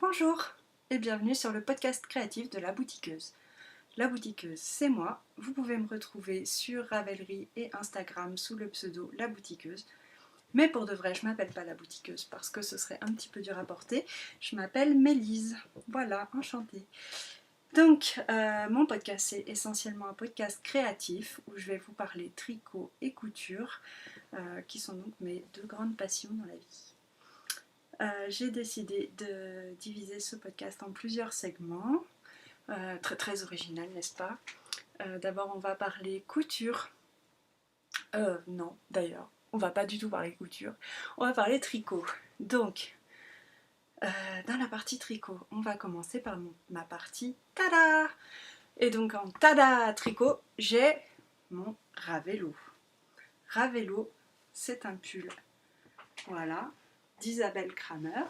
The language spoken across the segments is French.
Bonjour et bienvenue sur le podcast créatif de La Boutiqueuse. La Boutiqueuse, c'est moi. Vous pouvez me retrouver sur Ravelry et Instagram sous le pseudo La Boutiqueuse. Mais pour de vrai, je m'appelle pas La Boutiqueuse parce que ce serait un petit peu dur à porter. Je m'appelle Mélise. Voilà, enchantée. Donc, mon podcast, c'est essentiellement un podcast créatif où je vais vous parler tricot et couture, qui sont donc mes deux grandes passions dans la vie. J'ai décidé de diviser ce podcast en plusieurs segments, très original, n'est-ce pas? D'abord, on va parler couture. Non, d'ailleurs, on va pas du tout parler couture. On va parler tricot. Donc, dans la partie tricot, on va commencer par ma partie tada! Et donc, en tada tricot, j'ai mon Ravello. Ravello, c'est un pull, voilà, d'Isabelle Kramer.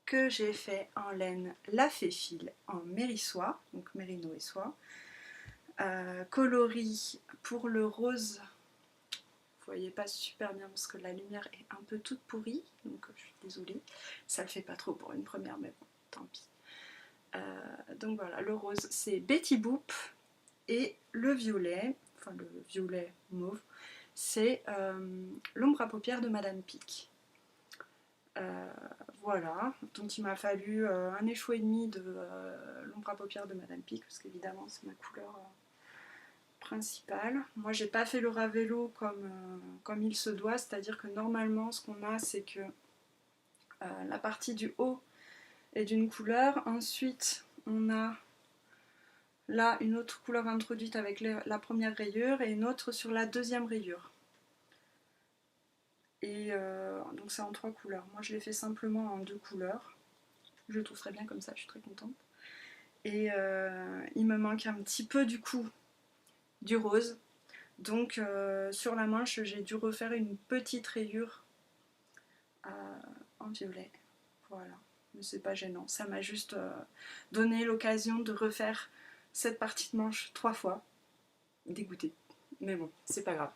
Que j'ai fait en laine lafé fil en mérissoie, donc mérino et soie, coloris pour le rose. Vous voyez pas super bien parce que la lumière est un peu toute pourrie, donc je suis désolée, ça le fait pas trop pour une première, mais bon, tant pis. Donc voilà, le rose c'est Betty Boop et le violet, enfin le violet mauve, c'est l'ombre à paupières de Madame Pic. Voilà, donc il m'a fallu un échoua et demi de l'ombre à paupières de Madame Pic, parce qu'évidemment c'est ma couleur principale. Moi j'ai pas fait le Ravello comme il se doit, c'est-à-dire que normalement ce qu'on a c'est que la partie du haut est d'une couleur, ensuite on a là une autre couleur introduite avec la première rayure et une autre sur la deuxième rayure. Et donc c'est en 3 couleurs. Moi je l'ai fait simplement en 2 couleurs. Je le trouve très bien comme ça, je suis très contente. Et il me manque un petit peu du coup du rose. Donc sur la manche j'ai dû refaire une petite rayure en violet. Voilà, mais c'est pas gênant. Ça m'a juste donné l'occasion de refaire cette partie de manche 3 fois. Dégoûtée. Mais bon, c'est pas grave.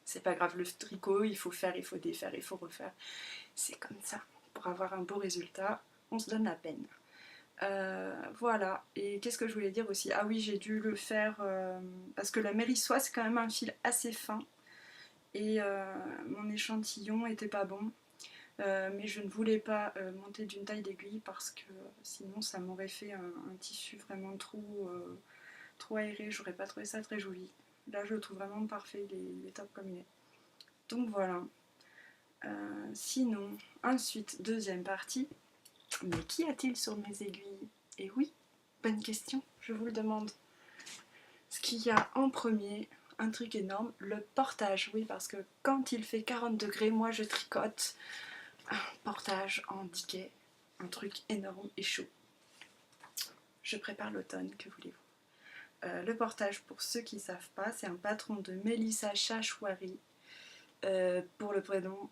C'est pas grave, le tricot, il faut faire, il faut défaire, il faut refaire. C'est comme ça. Pour avoir un beau résultat, on se donne la peine. Voilà, et qu'est-ce que je voulais dire aussi? Ah oui, j'ai dû le faire parce que la mérissoie c'est quand même un fil assez fin et mon échantillon était pas bon, mais je ne voulais pas monter d'une taille d'aiguille parce que sinon ça m'aurait fait un tissu vraiment trop aéré, j'aurais pas trouvé ça très joli. Là je le trouve vraiment parfait, il est top comme il est. Donc voilà. Sinon, ensuite, deuxième partie. Mais qu'y a-t-il sur mes aiguilles? Et oui, bonne question, je vous le demande. Ce qu'il y a en premier, un truc énorme, le portage. Oui, parce que quand il fait 40 degrés, moi je tricote un portage en diquet, un truc énorme et chaud. Je prépare l'automne, que voulez-vous. Le portage, pour ceux qui ne savent pas, c'est un patron de Mélissa Chachouari. Pour le prénom,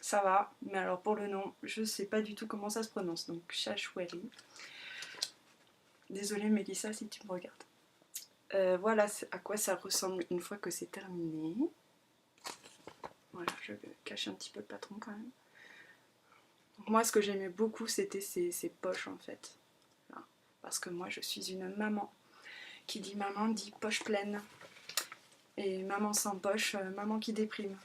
ça va, mais alors pour le nom, je ne sais pas du tout comment ça se prononce, donc Chachouari. Désolée Mélissa si tu me regardes. Voilà à quoi ça ressemble une fois que c'est terminé. Voilà, je cache un petit peu le patron quand même. Donc moi, ce que j'aimais beaucoup, c'était ces poches en fait. Voilà. Parce que moi, je suis une maman. Qui dit maman dit poche pleine. Et maman sans poche, maman qui déprime.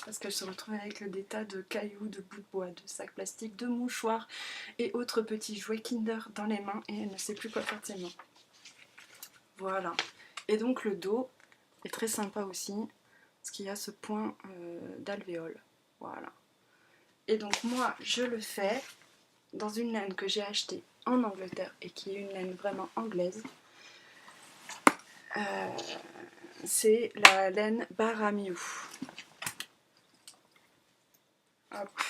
Parce qu'elle se retrouve avec des tas de cailloux, de bouts de bois, de sacs plastiques, de mouchoirs et autres petits jouets Kinder dans les mains et elle ne sait plus quoi faire de ses mains. Voilà. Et donc le dos est très sympa aussi, parce qu'il y a ce point d'alvéole. Voilà. Et donc moi, je le fais dans une laine que j'ai achetée en Angleterre et qui est une laine vraiment anglaise. C'est la laine Baramiu. Hop.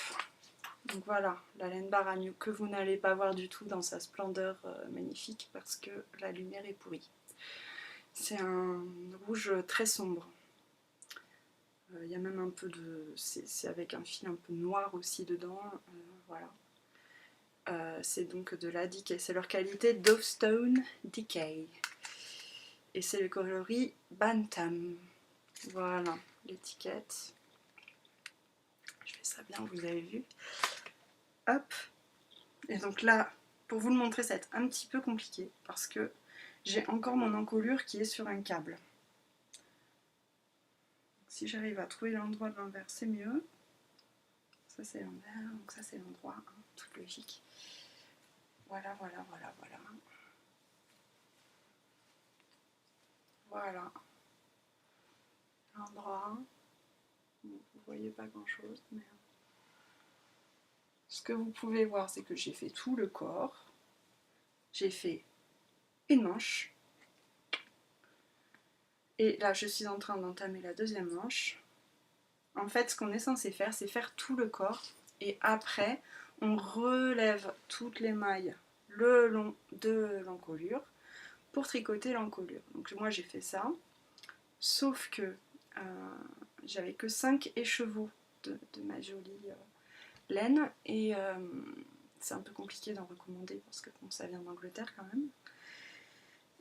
Donc voilà, la laine Baramiu que vous n'allez pas voir du tout dans sa splendeur magnifique parce que la lumière est pourrie. C'est un rouge très sombre. Il y a même un peu de... C'est avec un fil un peu noir aussi dedans. Voilà. C'est donc de la Decay. C'est leur qualité Dovestone Decay. Et c'est le coloris Bantam. Voilà. l'étiquette. Je fais ça bien, vous avez vu. Hop. Et donc là, pour vous le montrer, ça va être un petit peu compliqué parce que j'ai encore mon encolure qui est sur un câble. Si j'arrive à trouver l'endroit de l'envers, c'est mieux. Ça c'est l'envers, donc ça c'est l'endroit, hein, toute logique. Voilà, voilà, voilà, voilà. Voilà. L'endroit. Bon, vous voyez pas grand chose, mais ce que vous pouvez voir, c'est que j'ai fait tout le corps. J'ai fait une manche. Et là, je suis en train d'entamer la deuxième manche. En fait, ce qu'on est censé faire, c'est faire tout le corps. Et après, on relève toutes les mailles le long de l'encolure pour tricoter l'encolure. Donc moi, j'ai fait ça. Sauf que j'avais que 5 écheveaux de ma jolie laine. Et c'est un peu compliqué d'en recommander parce que bon, ça vient d'Angleterre quand même.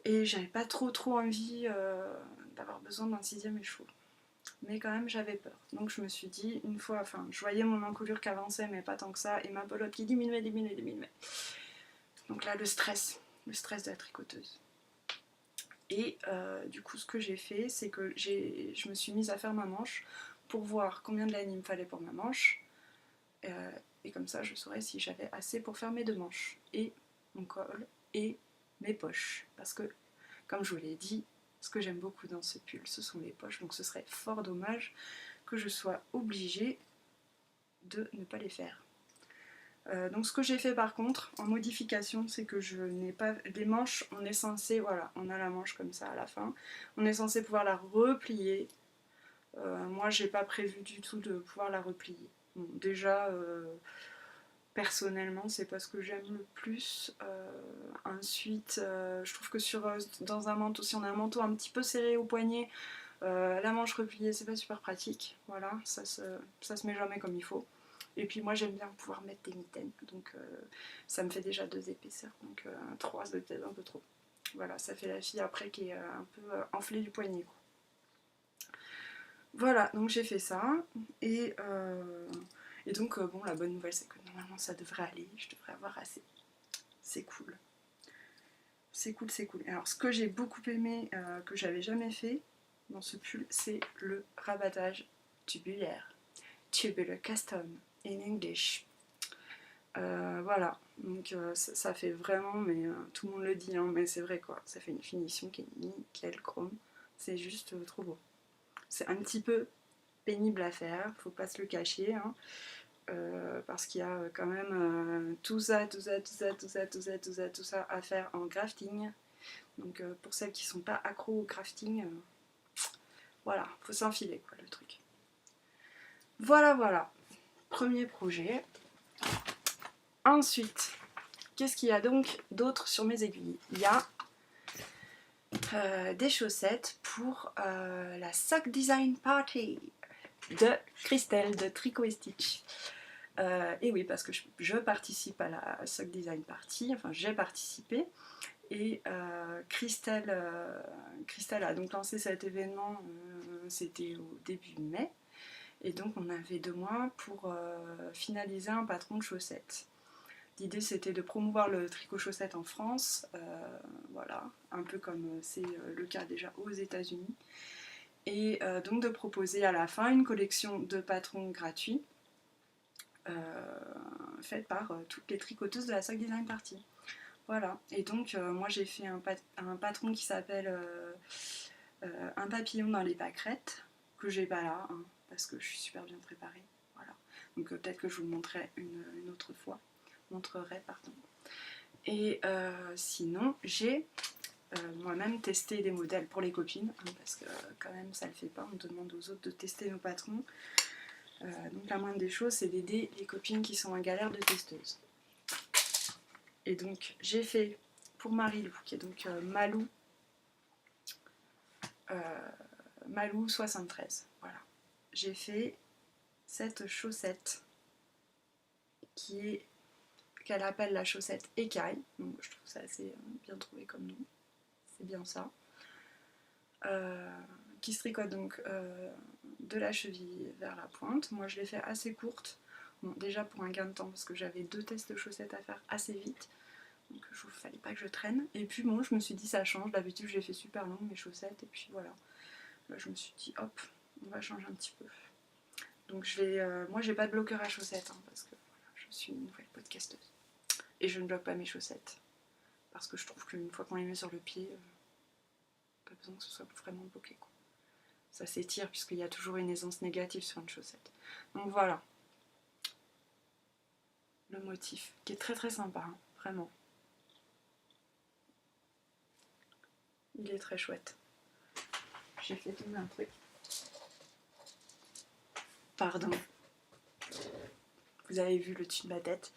Et j'avais pas trop envie d'avoir besoin d'un 6e écheveau. Mais quand même j'avais peur. Donc je me suis dit, une fois, enfin je voyais mon encolure qui avançait mais pas tant que ça, et ma pelote qui diminuait. Donc là le stress de la tricoteuse. Et du coup ce que j'ai fait, c'est que je me suis mise à faire ma manche pour voir combien de laine il me fallait pour ma manche. Et comme ça je saurais si j'avais assez pour faire mes 2 manches. Et mon col et mes poches. Parce que comme je vous l'ai dit, ce que j'aime beaucoup dans ce pull, ce sont les poches, donc ce serait fort dommage que je sois obligée de ne pas les faire. Donc ce que j'ai fait par contre, en modification, c'est que je n'ai pas... Les manches, on est censé, voilà, on a la manche comme ça à la fin, on est censé pouvoir la replier. Moi, j'ai pas prévu du tout de pouvoir la replier. Bon, déjà... personnellement, c'est pas ce que j'aime le plus. Ensuite, je trouve que dans un manteau, si on a un manteau un petit peu serré au poignet, la manche repliée, c'est pas super pratique. Voilà, ça se met jamais comme il faut. Et puis moi, j'aime bien pouvoir mettre des mitaines, donc ça me fait déjà 2 épaisseurs, donc 3 c'est peut-être un peu trop. Voilà, ça fait la fille après qui est un peu enflée du poignet, quoi. Voilà, donc j'ai fait ça, et donc bon, la bonne nouvelle, c'est que normalement ça devrait aller, je devrais avoir assez. C'est cool. C'est cool, c'est cool. Alors ce que j'ai beaucoup aimé, que j'avais jamais fait dans ce pull, c'est le rabattage tubulaire. Tubular custom in English. Voilà, donc ça fait vraiment, mais tout le monde le dit, hein, mais c'est vrai quoi, ça fait une finition qui est nickel chrome. C'est juste trop beau. C'est un petit peu pénible à faire, faut pas se le cacher, hein, parce qu'il y a quand même tout ça à faire en crafting. Donc pour celles qui sont pas accros au crafting, voilà, faut s'enfiler quoi le truc. Voilà, premier projet. Ensuite, qu'est-ce qu'il y a donc d'autre sur mes aiguilles? Il y a des chaussettes pour la Sock Design Party de Christelle de Tricot & Stitch. Et oui, parce que je participe à la Sock Design Party, enfin j'ai participé, et Christelle a donc lancé cet événement, c'était au début mai, et donc on avait 2 mois pour finaliser un patron de chaussettes. L'idée c'était de promouvoir le tricot chaussette en France, voilà, un peu comme c'est le cas déjà aux États-Unis, et donc de proposer à la fin une collection de patrons gratuits faite par toutes les tricoteuses de la Sock Design Party. Voilà, et donc moi j'ai fait un patron qui s'appelle un papillon dans les pâquerettes, que j'ai pas là, hein, parce que je suis super bien préparée. Voilà. Donc peut-être que je vous le montrerai une autre fois. Pardon. Et sinon, j'ai moi-même testé des modèles pour les copines, hein, parce que quand même ça le fait pas, on demande aux autres de tester nos patrons. Donc la moindre des choses, c'est d'aider les copines qui sont en galère de testeuse. Et donc j'ai fait pour Marilou, qui est donc Malou 73. Voilà. J'ai fait cette chaussette qu'elle appelle la chaussette écaille. Donc je trouve ça assez bien trouvé comme nom. C'est bien ça. Qui se tricote donc de la cheville vers la pointe. Moi je l'ai fait assez courte, bon, déjà pour un gain de temps parce que j'avais 2 tests de chaussettes à faire assez vite, donc il ne fallait pas que je traîne. Et puis bon, je me suis dit ça change, d'habitude je les fais super longues mes chaussettes, et puis voilà. Là je me suis dit hop, on va changer un petit peu. Donc je vais, moi j'ai pas de bloqueur à chaussettes, hein, parce que voilà, je suis une nouvelle podcasteuse. Et je ne bloque pas mes chaussettes, parce que je trouve qu'une fois qu'on les met sur le pied, pas besoin que ce soit vraiment bloqué, quoi. Ça s'étire puisqu'il y a toujours une aisance négative sur une chaussette. Donc voilà, le motif, qui est très très sympa, hein, vraiment. Il est très chouette. J'ai fait tomber un truc. Pardon. Vous avez vu le dessus de ma tête.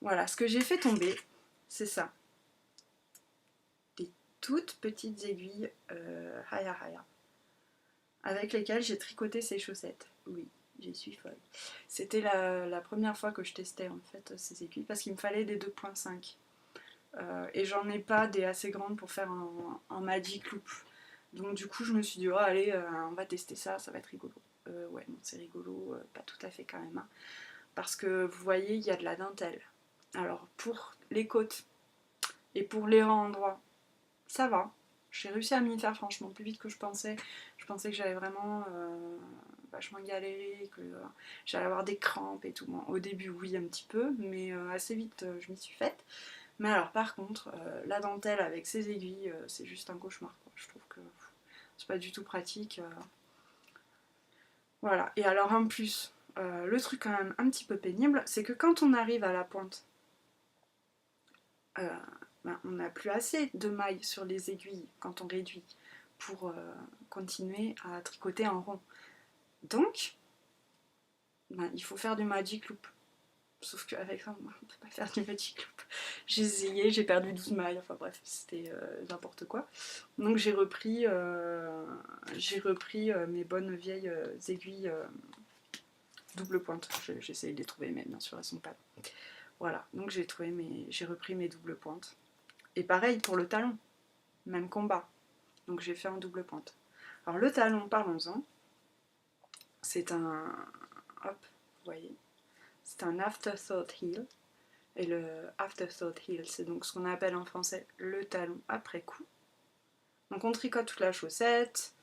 Voilà, ce que j'ai fait tomber, c'est ça. Des toutes petites aiguilles Haya Haya, avec lesquelles j'ai tricoté ces chaussettes. Oui, j'y suis folle. C'était la première fois que je testais en fait ces aiguilles, parce qu'il me fallait des 2,5. Et j'en ai pas des assez grandes pour faire un magic loop. Donc du coup je me suis dit, oh allez, on va tester ça, ça va être rigolo. Ouais, bon, c'est rigolo, pas tout à fait quand même, hein. Parce que vous voyez, il y a de la dentelle. Alors pour les côtes et pour les rangs endroits, ça va. J'ai réussi à m'y faire franchement plus vite que je pensais. Je pensais que j'allais vraiment vachement galérer, que j'allais avoir des crampes et tout. Bon, au début oui un petit peu, mais assez vite je m'y suis faite. Mais alors par contre, la dentelle avec ses aiguilles, c'est juste un cauchemar, quoi. Je trouve que c'est pas du tout pratique. Voilà, et alors en plus, le truc quand même un petit peu pénible, c'est que quand on arrive à la pointe, ben, on n'a plus assez de mailles sur les aiguilles quand on réduit pour continuer à tricoter en rond. Donc, ben, il faut faire du magic loop. Sauf qu'avec ça, on ne peut pas faire du magic loop. J'ai essayé, j'ai perdu 12 mailles, enfin bref, c'était n'importe quoi. Donc j'ai repris mes bonnes vieilles aiguilles double pointe. J'ai essayé de les trouver, mais bien sûr elles sont pas là. Voilà, donc j'ai repris mes doubles pointes. Et pareil pour le talon, même combat. Donc j'ai fait en double pointe. Alors le talon, parlons-en. C'est un... Hop, vous voyez. C'est un afterthought heel. Et le afterthought heel, c'est donc ce qu'on appelle en français le talon après coup. Donc on tricote toute la chaussette,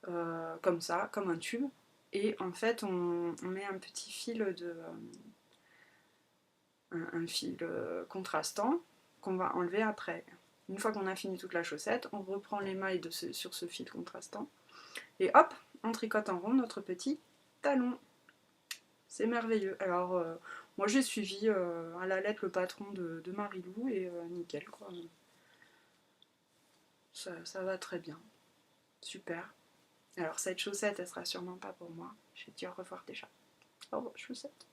comme ça, comme un tube. Et en fait, on met un petit fil un fil contrastant qu'on va enlever après. Une fois qu'on a fini toute la chaussette, on reprend les mailles sur ce fil contrastant. Et hop, on tricote en rond notre petit talon. C'est merveilleux. Alors, moi j'ai suivi à la lettre le patron de Marilou et nickel, quoi. Ça va très bien. Super. Alors, cette chaussette, elle sera sûrement pas pour moi. Je vais dire au revoir déjà. Au revoir, chaussette.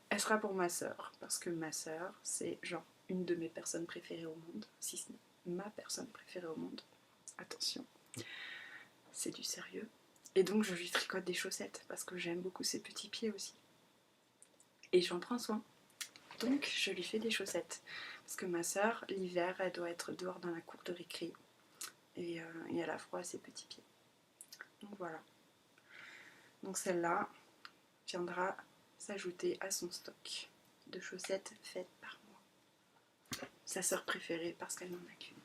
Elle sera pour ma sœur, parce que ma sœur, c'est genre une de mes personnes préférées au monde, si ce n'est ma personne préférée au monde. Attention, c'est du sérieux. Et donc je lui tricote des chaussettes, parce que j'aime beaucoup ses petits pieds aussi. Et j'en prends soin. Donc je lui fais des chaussettes. Parce que ma sœur, l'hiver, elle doit être dehors dans la cour de récré. Et elle a froid à ses petits pieds. Donc voilà. Donc celle-là viendra s'ajouter à son stock de chaussettes faites par moi. Sa sœur préférée parce qu'elle n'en a qu'une.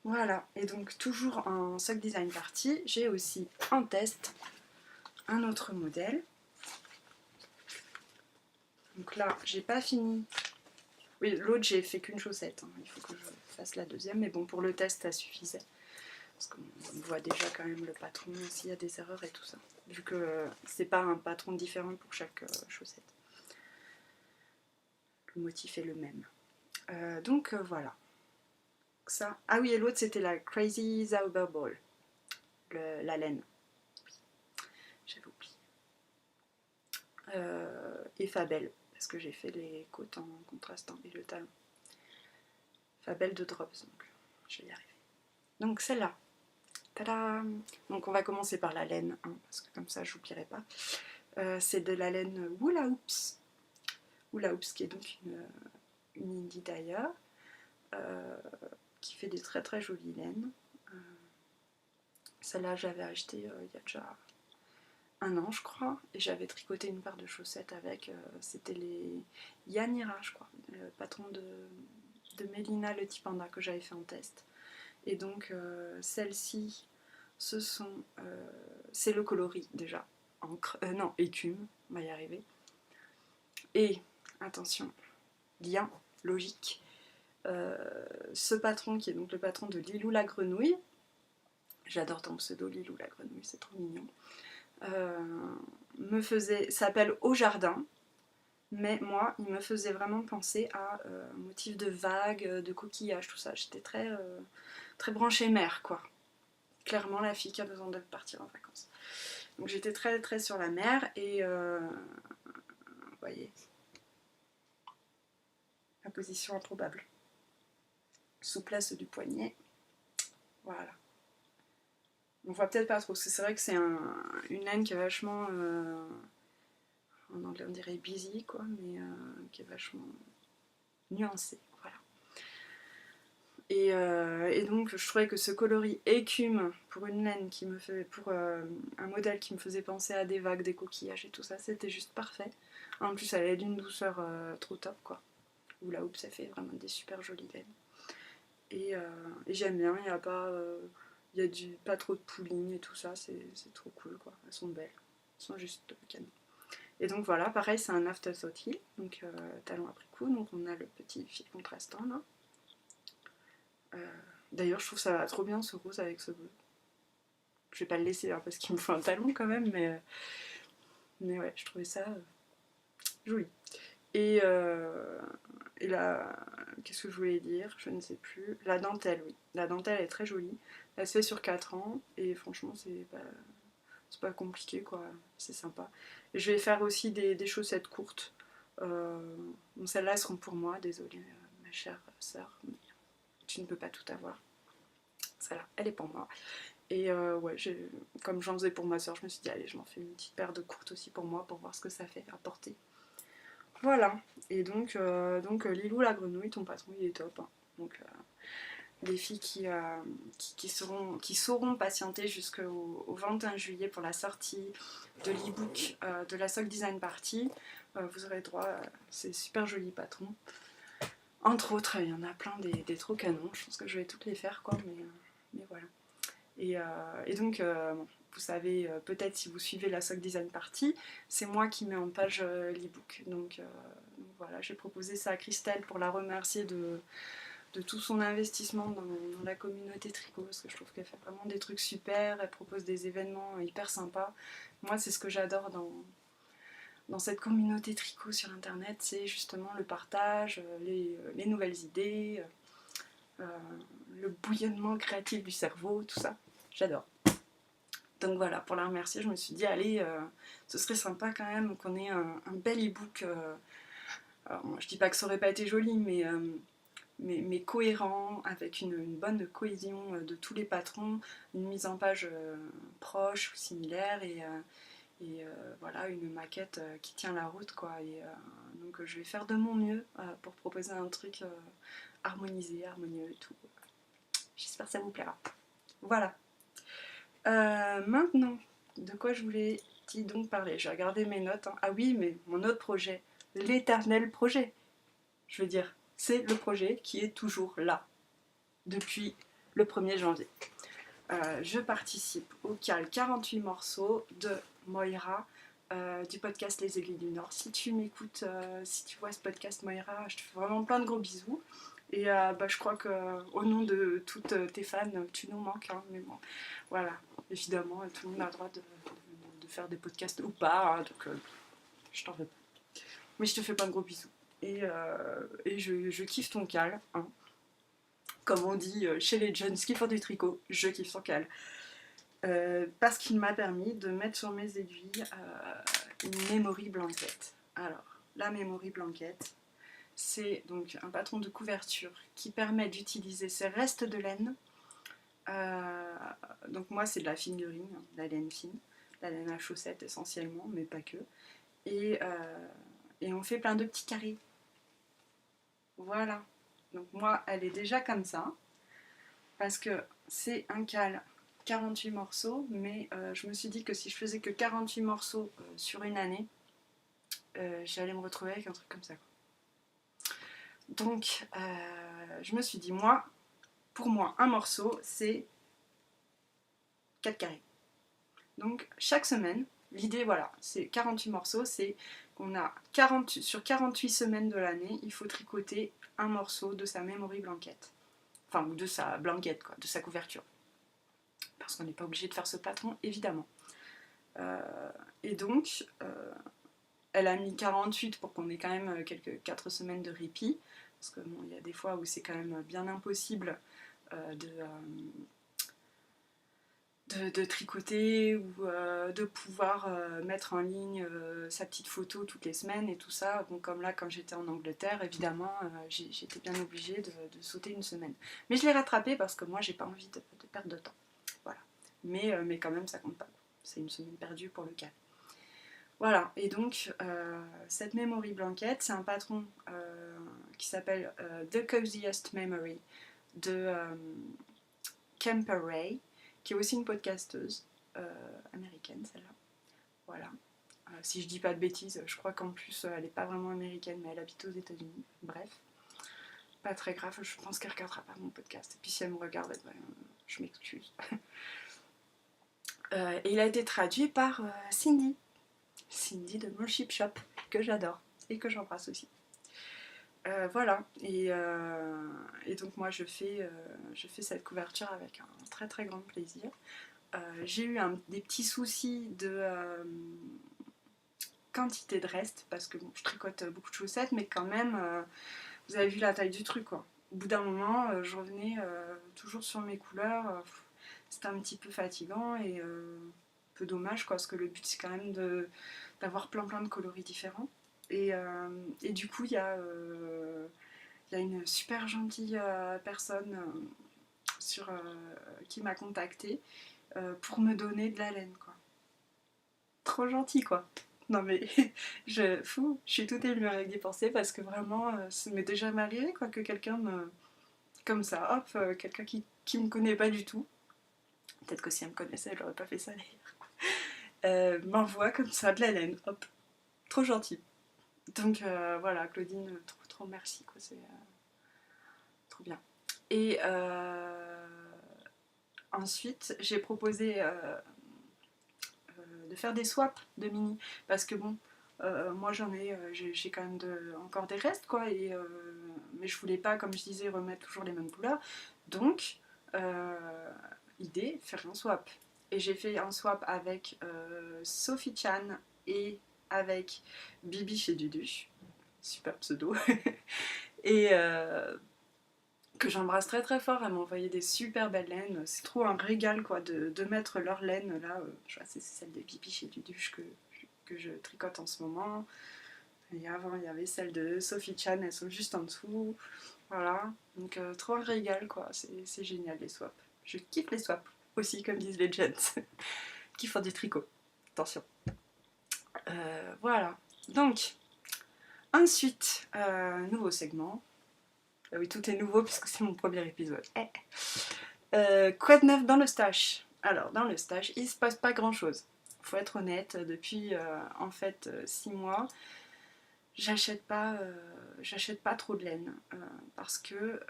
Voilà, et donc toujours en sock design party, j'ai aussi en test un autre modèle. Donc là, j'ai pas fini. Oui, l'autre, j'ai fait qu'une chaussette, hein. Il faut que je fasse la deuxième, mais bon, pour le test, ça suffisait. Parce qu'on voit déjà quand même le patron, s'il y a des erreurs et tout ça. Vu que c'est pas un patron différent pour chaque chaussette. Le motif est le même. Donc voilà. Ça. Ah oui, et l'autre c'était la Crazy Zauber Ball, la laine. Oui, j'avais oublié. Et Fabel, parce que j'ai fait les côtes en contrastant et le talon. Fabel de Drops, donc je vais y arriver. Donc celle-là. Tada! Donc on va commencer par la laine, hein, parce que comme ça j'oublierai pas. C'est de la laine Hula Hoops. Hula Hoops qui est donc une indie d'ailleurs. Qui fait des très très jolies laines. Celle-là, j'avais acheté il y a déjà 1 an, je crois, et j'avais tricoté une paire de chaussettes avec. C'était les Yanira, je crois, le patron de Mélina le petit panda que j'avais fait en test. Et donc, celles-ci, c'est le coloris déjà. Encre, non, écume, on va y arriver. Et, attention, lien logique. Ce patron, qui est donc le patron de Lilou la grenouille, j'adore ton pseudo Lilou la grenouille, c'est trop mignon, s'appelle Au Jardin, mais moi, il me faisait vraiment penser à un motif de vagues, de coquillages, tout ça. J'étais très branchée mer, quoi. Clairement, la fille qui a besoin de partir en vacances. Donc j'étais très sur la mer, et vous voyez, la position improbable. Souplesse du poignet, voilà. On voit peut-être pas trop, parce que c'est vrai que c'est une laine qui est vachement, en anglais on dirait busy, quoi, mais qui est vachement nuancée, voilà. Et donc je trouvais que ce coloris écume pour une laine pour un modèle qui me faisait penser à des vagues, des coquillages et tout ça, c'était juste parfait. En plus elle est d'une douceur trop top, quoi. Ou la houppe, ça fait vraiment des super jolies laines. Et j'aime bien, il n'y a pas pas trop de pooling et tout ça, c'est trop cool, quoi. Elles sont belles, elles sont juste canon. Et donc voilà, pareil, c'est un afterthought, donc talon après coup, donc on a le petit fil contrastant là. D'ailleurs, je trouve ça va trop bien ce rose avec ce bleu. Je vais pas le laisser hein, parce qu'il me faut un talon quand même, mais ouais, je trouvais ça joli. Et là, qu'est-ce que je voulais dire? Je ne sais plus. La dentelle, oui. La dentelle est très jolie. Elle se fait sur 4 ans et franchement, c'est pas compliqué, quoi. C'est sympa. Et je vais faire aussi des chaussettes courtes. Bon, celles-là, elles seront pour moi, désolée, ma chère sœur. Tu ne peux pas tout avoir. Celle-là, elle est pour moi. Et ouais, comme j'en faisais pour ma soeur, je me suis dit, allez, je m'en fais une petite paire de courtes aussi pour moi, pour voir ce que ça fait à porter. Voilà. Et donc Lilou la grenouille, ton patron, il est top. Hein. Donc, les filles qui sauront patienter jusqu'au 21 juillet pour la sortie de l'e-book de la Sock Design Party, vous aurez droit à ces super jolis patrons. Entre autres, il y en a plein des trop canons, je pense que je vais toutes les faire, quoi, mais voilà. Et donc, vous savez, peut-être si vous suivez la Sock Design Party, c'est moi qui mets en page l'e-book. Donc voilà, j'ai proposé ça à Christelle pour la remercier de tout son investissement dans la communauté tricot, parce que je trouve qu'elle fait vraiment des trucs super, elle propose des événements hyper sympas. Moi, c'est ce que j'adore dans cette communauté tricot sur internet, c'est justement le partage, les nouvelles idées, le bouillonnement créatif du cerveau, tout ça. J'adore. Donc voilà, pour la remercier, je me suis dit, allez, ce serait sympa quand même qu'on ait un bel e-book. Alors, moi, je dis pas que ça aurait pas été joli, mais cohérent, avec une bonne cohésion de tous les patrons, une mise en page proche ou similaire, et voilà, une maquette qui tient la route, quoi. Et donc je vais faire de mon mieux pour proposer un truc harmonisé, harmonieux et tout. J'espère que ça vous plaira. Voilà. Maintenant, de quoi je voulais donc parler? J'ai regardé mes notes. Hein. Ah oui, mais mon autre projet, l'éternel projet. Je veux dire, c'est le projet qui est toujours là, depuis le 1er janvier. Je participe au CAL 48 morceaux de Moira, du podcast Les Aiguilles du Nord. Si tu m'écoutes, si tu vois ce podcast Moira, je te fais vraiment plein de gros bisous. Et je crois qu'au nom de toutes tes fans, tu nous manques. Hein, mais bon, voilà, évidemment, tout le monde a le droit de faire des podcasts ou pas, hein, donc je t'en veux pas. Mais je te fais plein de gros bisous. Et je kiffe ton cal. Hein. Comme on dit chez les jeunes qui font du tricot, je kiffe ton cal. Parce qu'il m'a permis de mettre sur mes aiguilles une memory blanket. Alors, la memory blanket, c'est donc un patron de couverture qui permet d'utiliser ces restes de laine. Donc moi, c'est de la fingering, hein, la laine fine, la laine à chaussettes essentiellement, mais pas que. Et on fait plein de petits carrés. Voilà. Donc moi, elle est déjà comme ça, parce que c'est un cal 48 morceaux, mais je me suis dit que si je faisais que 48 morceaux sur une année, j'allais me retrouver avec un truc comme ça. Donc, je me suis dit, pour moi, un morceau, c'est 4 carrés. Donc, chaque semaine, l'idée, voilà, c'est 48 morceaux, c'est qu'on a sur 48 semaines de l'année, il faut tricoter un morceau de sa memory blanket. Enfin, ou de sa blanquette, quoi, de sa couverture. Parce qu'on n'est pas obligé de faire ce patron, évidemment. Et donc, elle a mis 48 pour qu'on ait quand même quelques 4 semaines de répit. Parce que bon, il y a des fois où c'est quand même bien impossible de tricoter ou de pouvoir mettre en ligne sa petite photo toutes les semaines et tout ça. Bon, comme là, quand j'étais en Angleterre, évidemment, j'étais bien obligée de sauter une semaine. Mais je l'ai rattrapé parce que moi, j'ai pas envie de perdre de temps. Voilà. Mais quand même, ça compte pas. C'est une semaine perdue pour le cas. Voilà, et donc cette memory blanket, c'est un patron qui s'appelle The Coziest Memory de Kemper Ray, qui est aussi une podcasteuse américaine, celle-là. Voilà. Si je dis pas de bêtises, je crois qu'en plus elle n'est pas vraiment américaine, mais elle habite aux États-Unis. Bref, pas très grave, je pense qu'elle regardera pas mon podcast. Et puis si elle me regarde, je m'excuse. Et il a été traduit par Cindy de mon Ship Shop, que j'adore et que j'embrasse aussi. Voilà, et donc moi je fais cette couverture avec un très très grand plaisir. J'ai eu des petits soucis de quantité de reste, parce que bon, je tricote beaucoup de chaussettes, mais quand même, vous avez vu la taille du truc, quoi. Au bout d'un moment, je revenais toujours sur mes couleurs, c'était un petit peu fatigant et un peu dommage, quoi, parce que le but c'est quand même d'avoir plein de coloris différents. Et du coup, il y a une super gentille personne qui m'a contactée pour me donner de la laine, quoi. Trop gentil, quoi. Non mais je suis toute émue avec des pensées parce que vraiment ça m'est déjà arrivé, quoi, que quelqu'un me comme ça, hop, quelqu'un qui me connaît pas du tout. Peut-être que si elle me connaissait, elle aurait pas fait ça d'ailleurs. M'envoie comme ça de la laine, hop, trop gentil. Donc voilà, Claudine, trop merci, quoi, c'est trop bien. Et ensuite, j'ai proposé de faire des swaps de mini, parce que bon, moi j'ai quand même encore des restes, quoi, mais je voulais pas, comme je disais, remettre toujours les mêmes couleurs. Donc, idée, faire un swap. Et j'ai fait un swap avec Sophie Chan et avec Bibi chez Dudu, super pseudo, et que j'embrasse très très fort. Elle m'a envoyé des super belles laines. C'est trop un régal, quoi, de mettre leur laine là. Je vois, c'est celle de Bibi chez Duduche que je tricote en ce moment. Et avant, il y avait celle de Sophie Chan, elles sont juste en dessous. Voilà, donc trop un régal, quoi. C'est génial les swaps. Je kiffe les swaps aussi, comme disent les gents qui font du tricot. Attention. Voilà. Donc, ensuite, nouveau segment. Oui, tout est nouveau puisque c'est mon premier épisode. Quoi de neuf dans le stash? Alors, dans le stash, il se passe pas grand chose. Faut être honnête, depuis en fait 6 mois, j'achète pas trop de laine parce que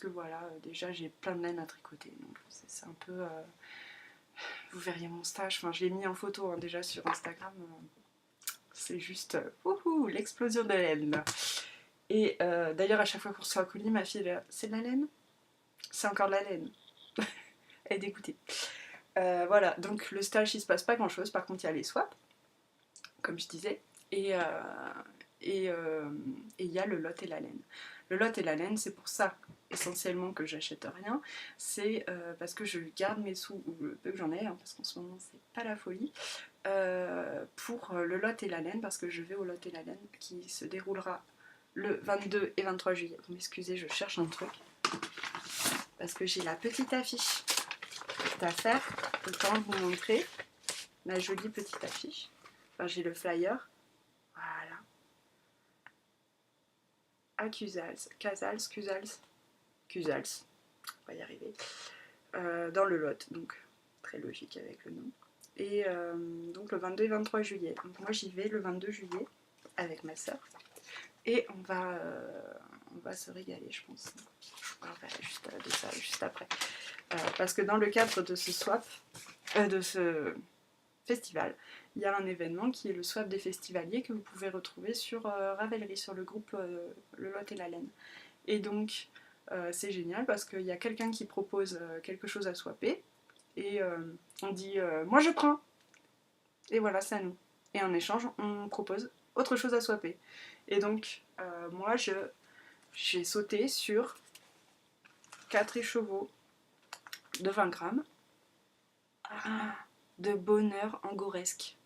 voilà, déjà j'ai plein de laine à tricoter. Donc c'est un peu. Vous verriez mon stash, enfin, je l'ai mis en photo hein, déjà sur Instagram. C'est juste l'explosion de laine. Et d'ailleurs, à chaque fois qu'on reçoit un colis, ma fille, c'est de la laine? C'est encore de la laine. Elle est dégoûtée. Voilà, donc le stage, il se passe pas grand chose. Par contre, il y a les swaps, comme je disais, et il y a le lot et la laine. Le lot et la laine, c'est pour ça essentiellement que j'achète rien. C'est parce que je garde mes sous, ou le peu que j'en ai, hein, parce qu'en ce moment, c'est pas la folie, pour le lot et la laine, parce que je vais au lot et la laine qui se déroulera le 22 et 23 juillet. Vous m'excusez, je cherche un truc. Parce que j'ai la petite affiche à faire. Autant vous montrer la jolie petite affiche. Enfin, j'ai le flyer. Voilà. À Cusals. On va y arriver. dans le Lot, donc très logique avec le nom. Et donc le 22 et 23 juillet. Donc moi j'y vais le 22 juillet avec ma soeur. Et on va se régaler, je pense. Je parlerai de ça juste après. Parce que dans le cadre de ce swap, de ce festival, il y a un événement qui est le swap des festivaliers que vous pouvez retrouver sur Ravelry, sur le groupe Le Lot et la Laine. Et donc c'est génial parce qu'il y a quelqu'un qui propose quelque chose à swapper et on dit moi je prends, et voilà, c'est à nous. Et en échange, on propose autre chose à swapper. Et donc moi j'ai sauté sur 4 écheveaux de 20 grammes de bonheur angoresque.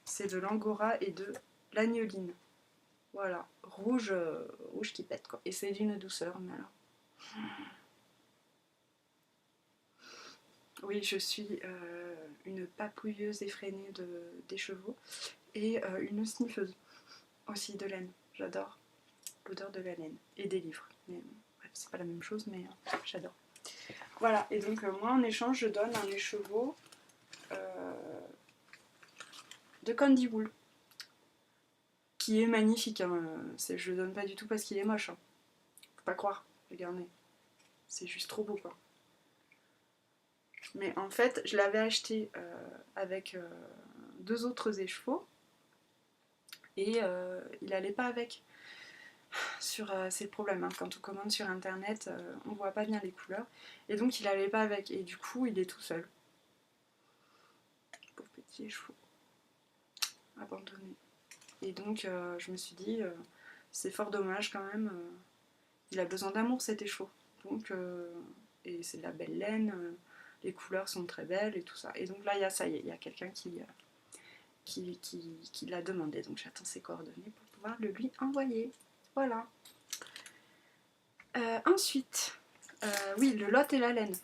C'est de l'angora et de l'agnoline. Voilà, rouge qui pète quoi. Et c'est d'une douceur, mais alors. Oui, je suis une papouilleuse effrénée des chevaux et une sniffeuse aussi de laine. J'adore l'odeur de la laine et des livres. Mais bref, c'est pas la même chose, mais j'adore. Voilà, et donc moi en échange, je donne un écheveau de Candy Wool qui est magnifique. Hein. Je le donne pas du tout parce qu'il est moche. Hein. Faut pas croire, regardez. C'est juste trop beau quoi. Mais en fait, je l'avais acheté avec 2 autres écheveaux et il allait pas avec. C'est le problème, hein. Quand on commande sur internet, on voit pas bien les couleurs et donc il allait pas avec et du coup il est tout seul. Pauvre petit écheveau abandonné. Et donc je me suis dit c'est fort dommage quand même. Il a besoin d'amour cet écheveau. Donc et c'est de la belle laine. Les couleurs sont très belles et tout ça. Et donc là, il y a quelqu'un qui l'a demandé. Donc j'attends ses coordonnées pour pouvoir le lui envoyer. Voilà. Ensuite, oui, le Lot et la laine,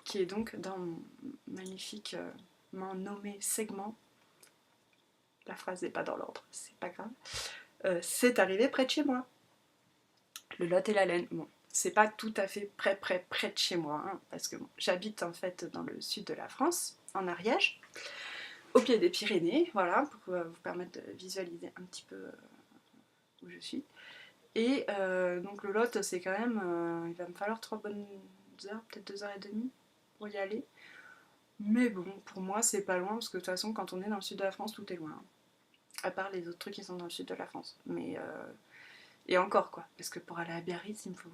qui est donc dans mon magnifiquement nommé segment. La phrase n'est pas dans l'ordre, c'est pas grave. C'est arrivé près de chez moi. Le Lot et la laine, bon, c'est pas tout à fait près de chez moi, hein, parce que bon, j'habite en fait dans le sud de la France, en Ariège, au pied des Pyrénées, voilà, pour vous permettre de visualiser un petit peu où je suis. Et donc le Lot, c'est quand même, il va me falloir 3 bonnes heures, peut-être 2h30 pour y aller. Mais bon, pour moi, c'est pas loin, parce que de toute façon, quand on est dans le sud de la France, tout est loin. Hein. À part les autres trucs qui sont dans le sud de la France. Mais et encore, quoi. Parce que pour aller à Biarritz, il me faut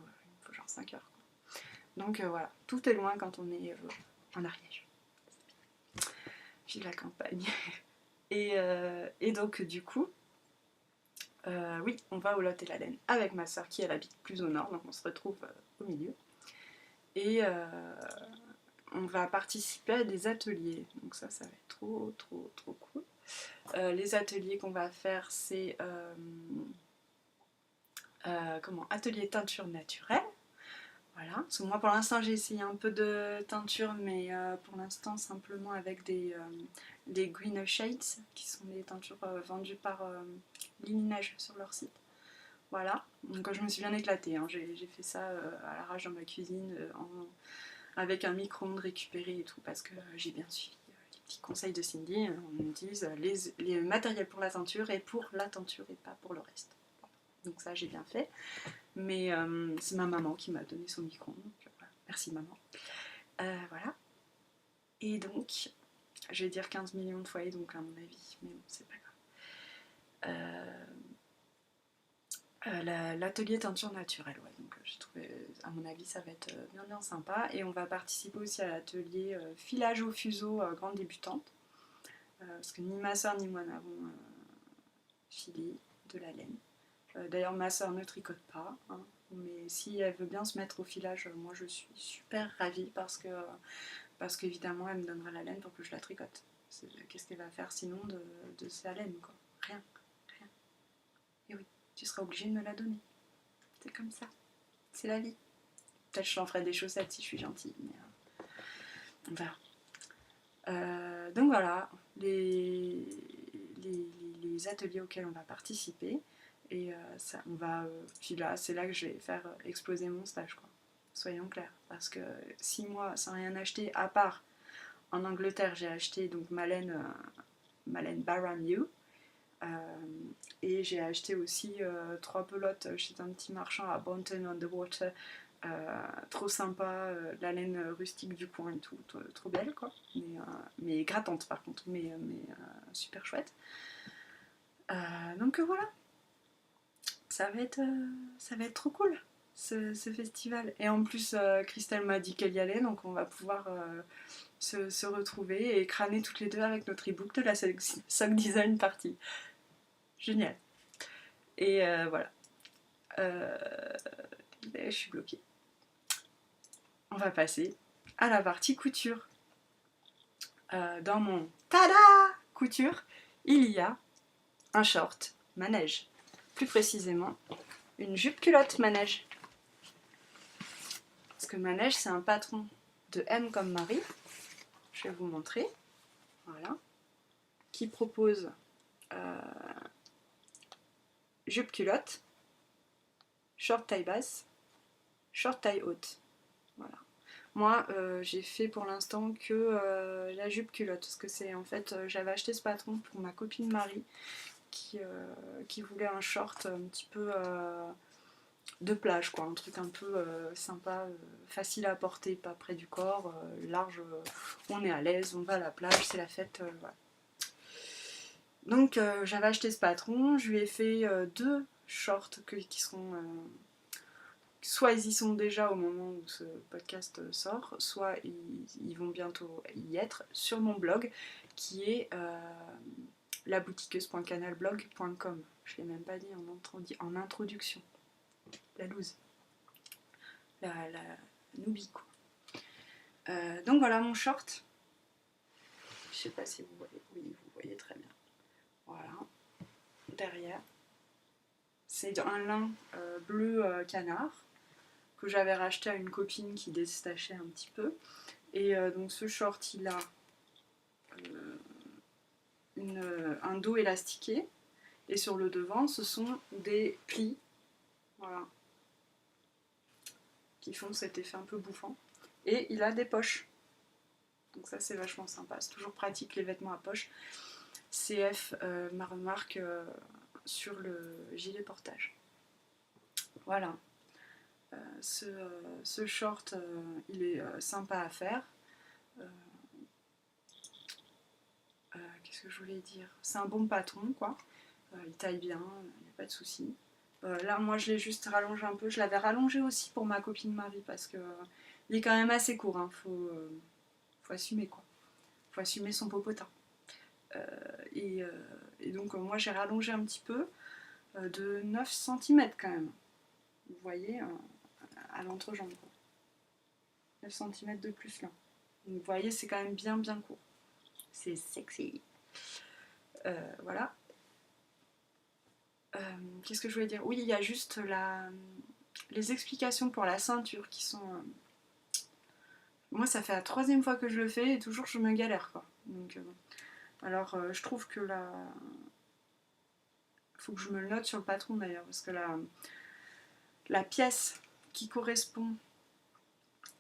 genre 5 heures. Quoi. Donc voilà, tout est loin quand on est en Ariège. Vive la campagne. Et donc, du coup, oui, on va au Lot et la Laine avec ma soeur qui, elle, habite plus au nord, donc on se retrouve au milieu. Et on va participer à des ateliers. Donc ça va être trop cool. Les ateliers qu'on va faire, c'est atelier teinture naturelle. Voilà. Parce que moi, pour l'instant, j'ai essayé un peu de teinture, mais pour l'instant, simplement avec des green shades, qui sont des teintures vendues par Lininage sur leur site. Voilà. Donc je me suis bien éclatée. Hein. J'ai fait ça à l'arrache dans ma cuisine, avec un micro-ondes récupéré et tout, parce que j'ai bien suivi les petits conseils de Cindy. On me dit les matériels pour la teinture et pour la teinture et pas pour le reste. Donc ça, j'ai bien fait. Mais c'est ma maman qui m'a donné son micro-ondes. Voilà. Merci maman. Voilà. Et donc, je vais dire 15 millions de foyers, donc à mon avis, mais bon, c'est pas grave. L'atelier teinture naturelle, ouais, donc j'ai trouvé, à mon avis, ça va être bien sympa. Et on va participer aussi à l'atelier filage au fuseau grande débutante, parce que ni ma soeur ni moi n'avons filé de la laine. D'ailleurs, ma soeur ne tricote pas, hein, mais si elle veut bien se mettre au filage, moi je suis super ravie parce qu'évidemment elle me donnera la laine pour que je la tricote. Qu'est-ce qu'elle va faire sinon de sa laine, quoi? Rien. Et oui, tu seras obligée de me la donner. C'est comme ça. C'est la vie. Peut-être je t'en ferai des chaussettes si je suis gentille, mais on verra. Donc voilà, les ateliers auxquels on va participer. Et puis là, c'est là que je vais faire exploser mon stage, quoi. soyons clairs. Parce que 6 mois sans rien acheter, à part en Angleterre, j'ai acheté donc ma laine Barra Mew. Et j'ai acheté aussi 3 pelotes chez un petit marchand à Bounton on the Water. Trop sympa, la laine rustique du coin et tout, trop belle quoi. Mais grattante par contre, mais super chouette. Donc voilà, ça va être trop cool ce festival. Et en plus, Christelle m'a dit qu'elle y allait, donc on va pouvoir se retrouver et crâner toutes les deux avec notre e-book de la Sock Design Party. Génial. Et voilà. Je suis bloquée. On va passer à la partie couture. Dans mon tada couture, il y a un short manège. Plus précisément, une jupe culotte manège. Parce que manège, c'est un patron de M comme Marie. Je vais vous montrer. Voilà. Qui propose jupe culotte, short taille basse, short taille haute. Voilà. Moi, j'ai fait pour l'instant que la jupe culotte, parce que c'est en fait, j'avais acheté ce patron pour ma copine Marie, qui voulait un short un petit peu de plage, quoi, un truc un peu sympa, facile à porter, pas près du corps, large, on est à l'aise, on va à la plage, c'est la fête, voilà. Donc j'avais acheté ce patron, je lui ai fait 2 shorts qui seront... soit ils y sont déjà au moment où ce podcast sort, soit ils vont bientôt y être sur mon blog qui est laboutiqueuse.canalblog.com. Je ne l'ai même pas dit en introduction. La loose. La noobie quoi. Donc voilà mon short. Je sais pas si vous voyez. Oui, vous voyez très bien. Voilà. Derrière. C'est un lin bleu canard que j'avais racheté à une copine qui détachait un petit peu. Et donc ce short, il a un dos élastiqué. Et sur le devant, ce sont des plis. Voilà. Qui font cet effet un peu bouffant. Et il a des poches. Donc ça, c'est vachement sympa. C'est toujours pratique, les vêtements à poche. CF, ma remarque sur le gilet portage. Voilà. Ce short, il est sympa à faire. Qu'est-ce que je voulais dire? C'est un bon patron, quoi. Il taille bien, il n'y a pas de souci. Là, moi, je l'ai juste rallongé un peu. Je l'avais rallongé aussi pour ma copine Marie parce que il est quand même assez court. Hein. Faut assumer, quoi. Faut assumer son popotin. Et donc, moi, j'ai rallongé un petit peu de 9 cm quand même. Vous voyez, à l'entrejambe. 9 cm de plus là. Donc, vous voyez, c'est quand même bien court. C'est sexy. Voilà. Qu'est-ce que je voulais dire? Oui, il y a juste les explications pour la ceinture qui sont... Moi, ça fait la 3e fois que je le fais et toujours je me galère, quoi. Donc, alors, je trouve que là... Faut que je me le note sur le patron d'ailleurs, parce que la pièce qui correspond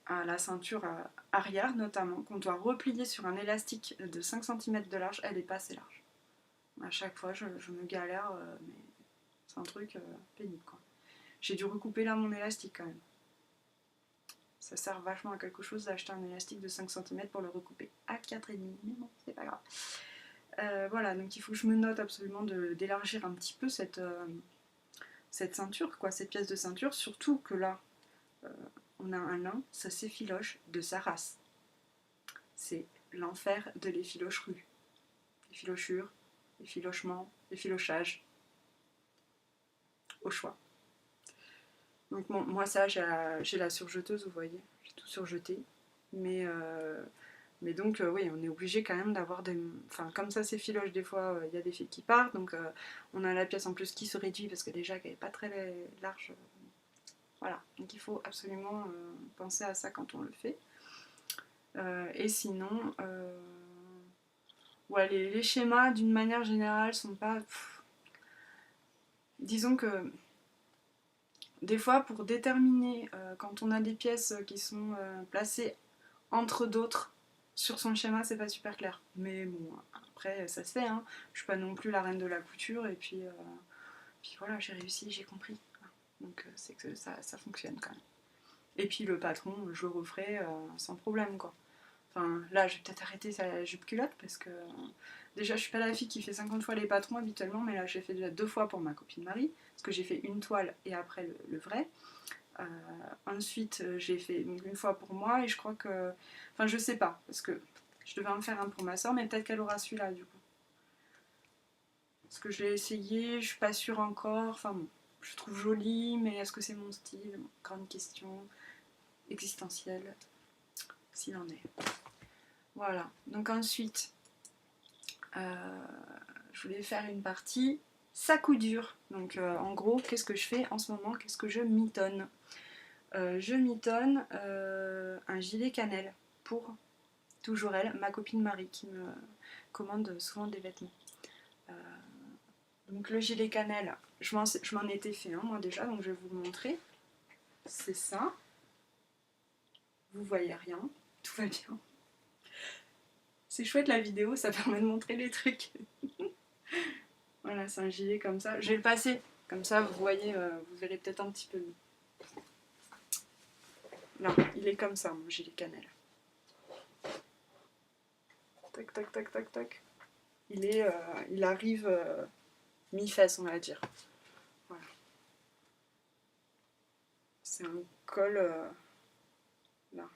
à la ceinture arrière notamment, qu'on doit replier sur un élastique de 5 cm de large, elle n'est pas assez large. À chaque fois, je me galère, mais c'est un truc pénible, quoi. J'ai dû recouper là mon élastique quand même. Ça sert vachement à quelque chose d'acheter un élastique de 5 cm pour le recouper à 4,5, mais bon, c'est pas grave. Voilà, donc il faut que je me note absolument d'élargir un petit peu cette ceinture, quoi, cette pièce de ceinture, surtout que là, on a un lin, ça s'effiloche de sa race. C'est l'enfer de l'effilocherie. Effilochures, effilochement, effilochage, au choix. Donc bon, moi ça, j'ai la surjeteuse, vous voyez, j'ai tout surjeté. Mais donc oui, on est obligé quand même d'avoir des... Enfin, comme ça s'effiloche, des fois, il y a des fils qui partent. Donc on a la pièce en plus qui se réduit parce que déjà qu'elle n'est pas très large. Voilà, donc il faut absolument penser à ça quand on le fait. Et sinon, ouais, les schémas d'une manière générale sont pas... Disons que des fois pour déterminer quand on a des pièces qui sont placées entre d'autres sur son schéma, c'est pas super clair. Mais bon, après ça se fait, hein. Je suis pas non plus la reine de la couture et puis voilà, j'ai réussi, j'ai compris. Donc c'est que ça fonctionne quand même. Et puis le patron, je le referai sans problème quoi. Enfin là, je vais peut-être arrêter sa jupe culotte parce que déjà je suis pas la fille qui fait 50 fois les patrons habituellement, mais là j'ai fait déjà 2 fois pour ma copine Marie, parce que j'ai fait une toile et après le vrai. Euh, ensuite j'ai fait donc, une fois pour moi et je crois que... Enfin je sais pas, parce que je devais en faire un pour ma soeur, mais peut-être qu'elle aura celui-là du coup. Parce que je l'ai essayé, je suis pas sûre encore, enfin bon. Je trouve joli, mais est-ce que c'est mon style? Grande question existentielle, s'il en est. Voilà, donc ensuite, je voulais faire une partie sac ou dur. Donc en gros, qu'est-ce que je fais en ce moment? Qu'est-ce que je mitonne? Je mitonne un gilet cannelle pour toujours elle, ma copine Marie, qui me commande souvent des vêtements. Donc le gilet cannelle, je m'en étais fait un moi déjà, donc je vais vous le montrer. C'est ça. Vous voyez rien, tout va bien. C'est chouette la vidéo, ça permet de montrer les trucs. Voilà, c'est un gilet comme ça. Je vais le passer, comme ça vous voyez, vous verrez peut-être un petit peu mieux. Là, il est comme ça, mon gilet cannelle. Tac, tac, tac, tac, tac. Il arrive mi-fesse, on va dire. Voilà. C'est un col, là.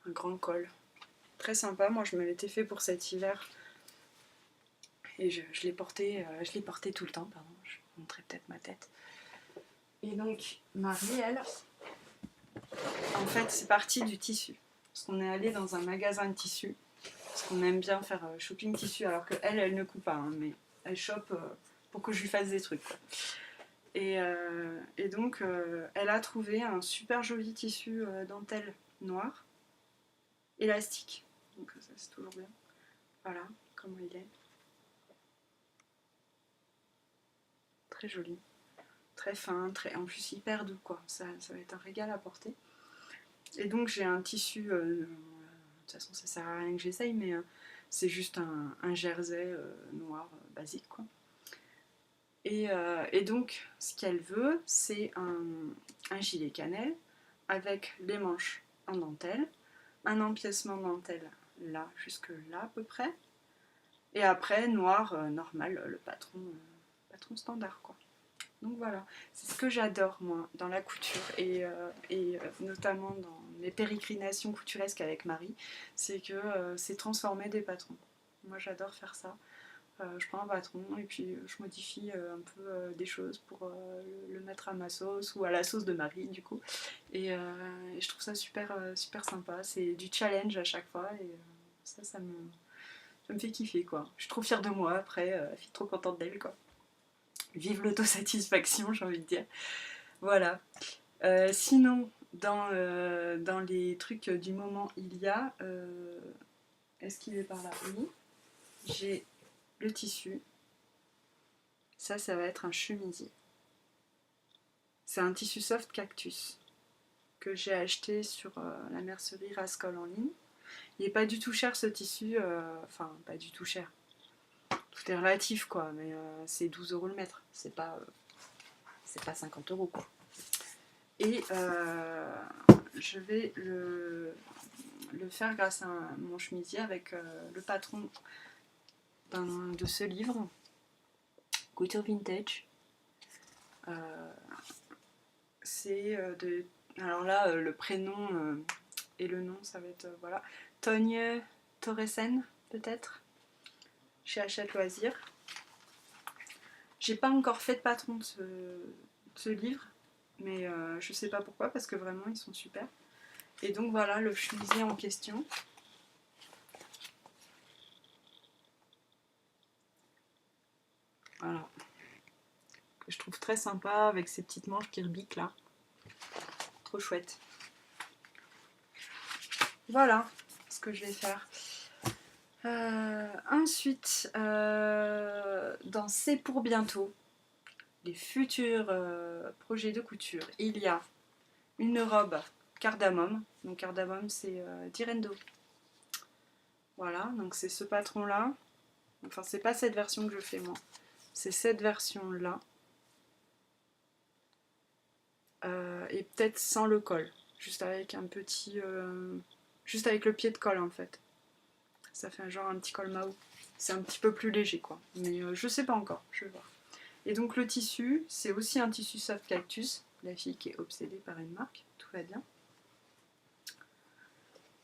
Un grand col. Très sympa, moi je me l'étais fait pour cet hiver. Et je l'ai porté tout le temps, pardon. Je vous montrerai peut-être ma tête. Et donc, Marie, elle, en fait, c'est parti du tissu. Parce qu'on est allé dans un magasin de tissu. Parce qu'on aime bien faire shopping tissu, alors qu'elle, elle ne coupe pas, hein, mais elle chope pour que je lui fasse des trucs, quoi. Et donc, elle a trouvé un super joli tissu dentelle noir, élastique. Donc ça, c'est toujours bien. Voilà, comment il est. Très joli. Très fin, en plus hyper doux, quoi. Ça va être un régal à porter. Et donc j'ai un tissu, de toute façon ça sert à rien que j'essaye, mais c'est juste un jersey noir basique, quoi. Et donc ce qu'elle veut, c'est un gilet cannelle avec les manches en dentelle, un empiècement dentelle là, jusque là à peu près, et après noir normal, le patron standard, quoi. Donc voilà, c'est ce que j'adore moi dans la couture et notamment dans mes pérégrinations couturesques avec Marie, c'est que c'est transformer des patrons. Moi j'adore faire ça. Je prends un patron et puis je modifie un peu des choses pour le mettre à ma sauce ou à la sauce de Marie du coup. Et je trouve ça super, super sympa. C'est du challenge à chaque fois et ça me fait kiffer quoi. Je suis trop fière de moi après, je suis trop contente d'elle quoi. Vive l'autosatisfaction, j'ai envie de dire. Voilà. Sinon, dans les trucs du moment, il y a... est-ce qu'il est par là? Oui. J'ai le tissu. Ça va être un chemisier. C'est un tissu soft cactus que j'ai acheté sur la mercerie Rascol en ligne. Il n'est pas du tout cher ce tissu. Enfin, pas du tout cher. Tout est relatif, quoi. Mais c'est 12 € le mètre. C'est pas 50 € quoi. Et je vais le faire grâce à mon chemisier avec le patron de ce livre, Couture Vintage. C'est de... Alors là, le prénom et le nom, ça va être, voilà, Togne Torresen, peut-être, chez Hachette Loisirs. J'ai pas encore fait de patron de ce livre, mais je sais pas pourquoi, parce que vraiment, ils sont super. Et donc voilà le chemisier en question. Voilà. Que je trouve très sympa avec ces petites manches qui rebiquent là. Trop chouette. Voilà ce que je vais faire. Ensuite, dans C'est pour bientôt, les futurs projets de couture, il y a une robe cardamome. Donc cardamome, c'est d'Irendo. Voilà, donc c'est ce patron-là. Enfin, c'est pas cette version que je fais moi. C'est cette version-là. Et peut-être sans le col. Juste avec un petit... juste avec le pied de colle en fait. Ça fait un petit col Mao. C'est un petit peu plus léger quoi. Mais je sais pas encore, je vais voir. Et donc le tissu, c'est aussi un tissu soft cactus. La fille qui est obsédée par une marque, tout va bien.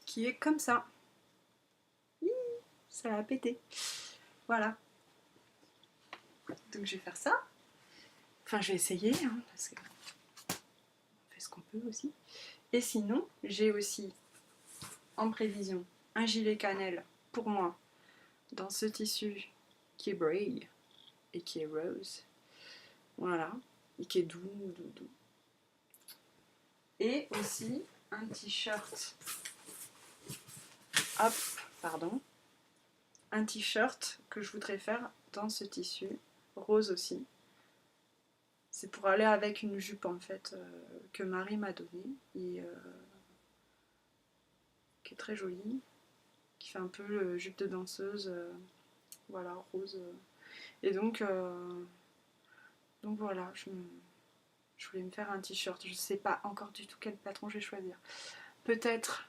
Qui est comme ça. Ça a pété. Voilà. Donc je vais faire ça. Enfin, je vais essayer, hein, parce qu'on fait ce qu'on peut aussi. Et sinon, j'ai aussi, en prévision, un gilet cannelle pour moi, dans ce tissu qui brille et qui est rose. Voilà. Et qui est doux, doux, doux. Et aussi un t-shirt. Hop, pardon. Un t-shirt que je voudrais faire dans ce tissu, rose aussi. C'est pour aller avec une jupe en fait que Marie m'a donnée et qui est très jolie, qui fait un peu jupe de danseuse, voilà, rose. Et donc voilà, je voulais me faire un t-shirt. Je sais pas encore du tout quel patron je vais choisir. Peut-être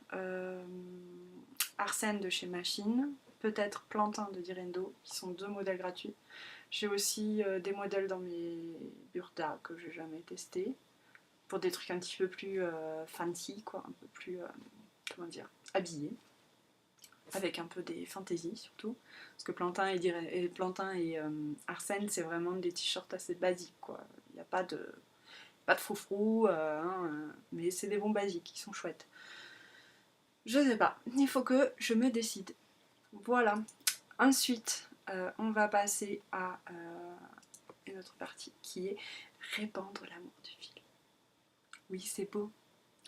Arsène de chez Machine, peut-être Plantin de Direndo, qui sont 2 modèles gratuits. J'ai aussi des modèles dans mes burdas que j'ai jamais testés, pour des trucs un petit peu plus fancy, quoi, un peu plus, comment dire, habillés, avec un peu des fantaisies surtout. Parce que Plantin et Arsène, c'est vraiment des t-shirts assez basiques, quoi. Il n'y a pas de froufrou, mais c'est des bons basiques, qui sont chouettes. Je sais pas, il faut que je me décide. Voilà. Ensuite, on va passer à une autre partie qui est répandre l'amour du fil. Oui, c'est beau.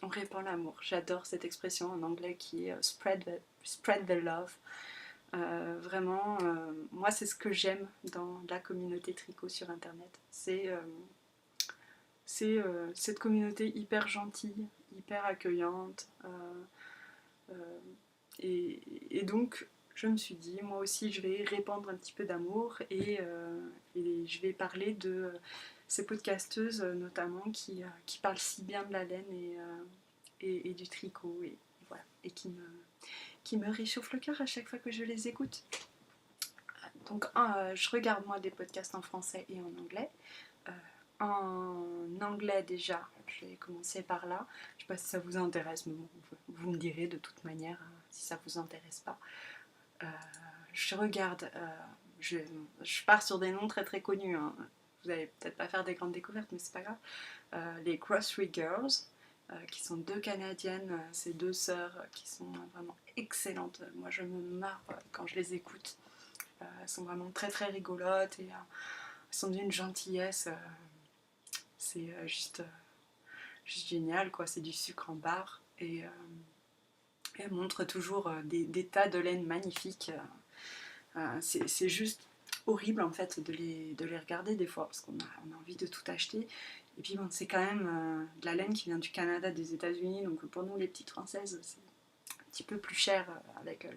On répand l'amour. J'adore cette expression en anglais qui est spread the love. Vraiment, moi, c'est ce que j'aime dans la communauté tricot sur Internet. C'est cette communauté hyper gentille, hyper accueillante. Et donc, je me suis dit, moi aussi, je vais répandre un petit peu d'amour et je vais parler de ces podcasteuses notamment qui parlent si bien de la laine et du tricot et voilà, et qui me réchauffent le cœur à chaque fois que je les écoute. Donc, je regarde moi des podcasts en français et en anglais. En anglais déjà, je vais commencer par là. Je ne sais pas si ça vous intéresse, mais bon, vous me direz de toute manière si ça vous intéresse pas. Je regarde, je pars sur des noms très très connus. Hein. Vous allez peut-être pas faire des grandes découvertes, mais c'est pas grave. Les Grocery Girls, qui sont 2 Canadiennes, ces 2 sœurs qui sont vraiment excellentes. Moi, je me marre quand je les écoute. Elles sont vraiment très très rigolotes et elles sont d'une gentillesse. C'est juste génial, quoi. C'est du sucre en barre et elles montrent toujours des tas de laine magnifiques. C'est juste horrible en fait de les regarder des fois parce qu'on a envie de tout acheter. Et puis bon, c'est quand même de la laine qui vient du Canada, des États-Unis, donc pour nous les petites françaises, c'est un petit peu plus cher avec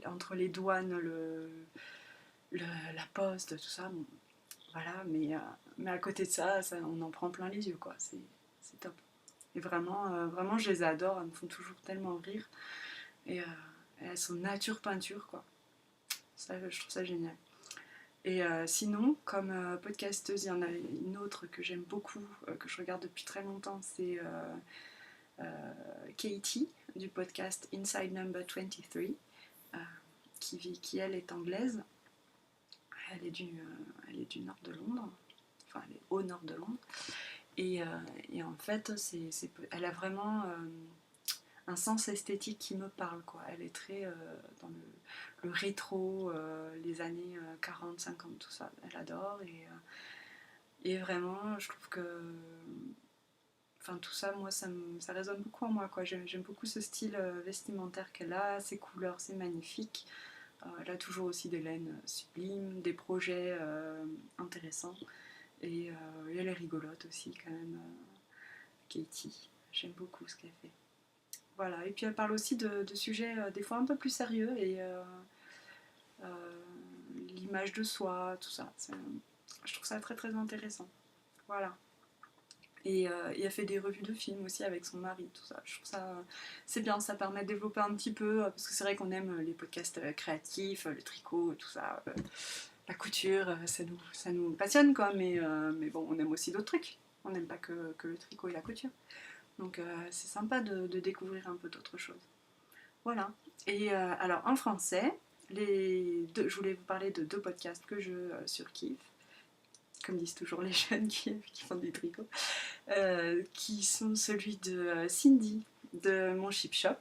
entre les douanes, la poste, tout ça. Bon, voilà, mais à côté de ça, on en prend plein les yeux, quoi. C'est top. Et vraiment, vraiment, je les adore. Elles me font toujours tellement rire. Et elles sont nature peinture, quoi. Ça, je trouve ça génial. Et sinon, comme podcasteuse, il y en a une autre que j'aime beaucoup, que je regarde depuis très longtemps, c'est Katie, du podcast Inside Number 23, qui elle est anglaise. Elle est du nord de Londres, enfin elle est au nord de Londres. Et en fait, elle a vraiment un sens esthétique qui me parle, quoi. Elle est très dans le rétro, les années 40, 50, tout ça. Elle adore et vraiment, je trouve que enfin, tout ça, moi, ça résonne beaucoup en moi, quoi. J'aime beaucoup ce style vestimentaire qu'elle a, ses couleurs, c'est magnifique. Elle a toujours aussi des laines sublimes, des projets intéressants. Et elle est rigolote aussi quand même, Katie. J'aime beaucoup ce qu'elle fait. Voilà, et puis elle parle aussi de sujets des fois un peu plus sérieux et l'image de soi, tout ça. Je trouve ça très très intéressant. Voilà. Et elle fait des revues de films aussi avec son mari, tout ça. Je trouve ça, c'est bien, ça permet de développer un petit peu, parce que c'est vrai qu'on aime les podcasts créatifs, le tricot, tout ça, la couture, ça nous passionne, quoi, mais bon, on aime aussi d'autres trucs. On n'aime pas que le tricot et la couture. Donc c'est sympa de découvrir un peu d'autres choses. Voilà. Et alors en français, je voulais vous parler de deux podcasts que je surkiffe, comme disent toujours les jeunes qui font du tricot, qui sont celui de Cindy de Mon Chip Shop.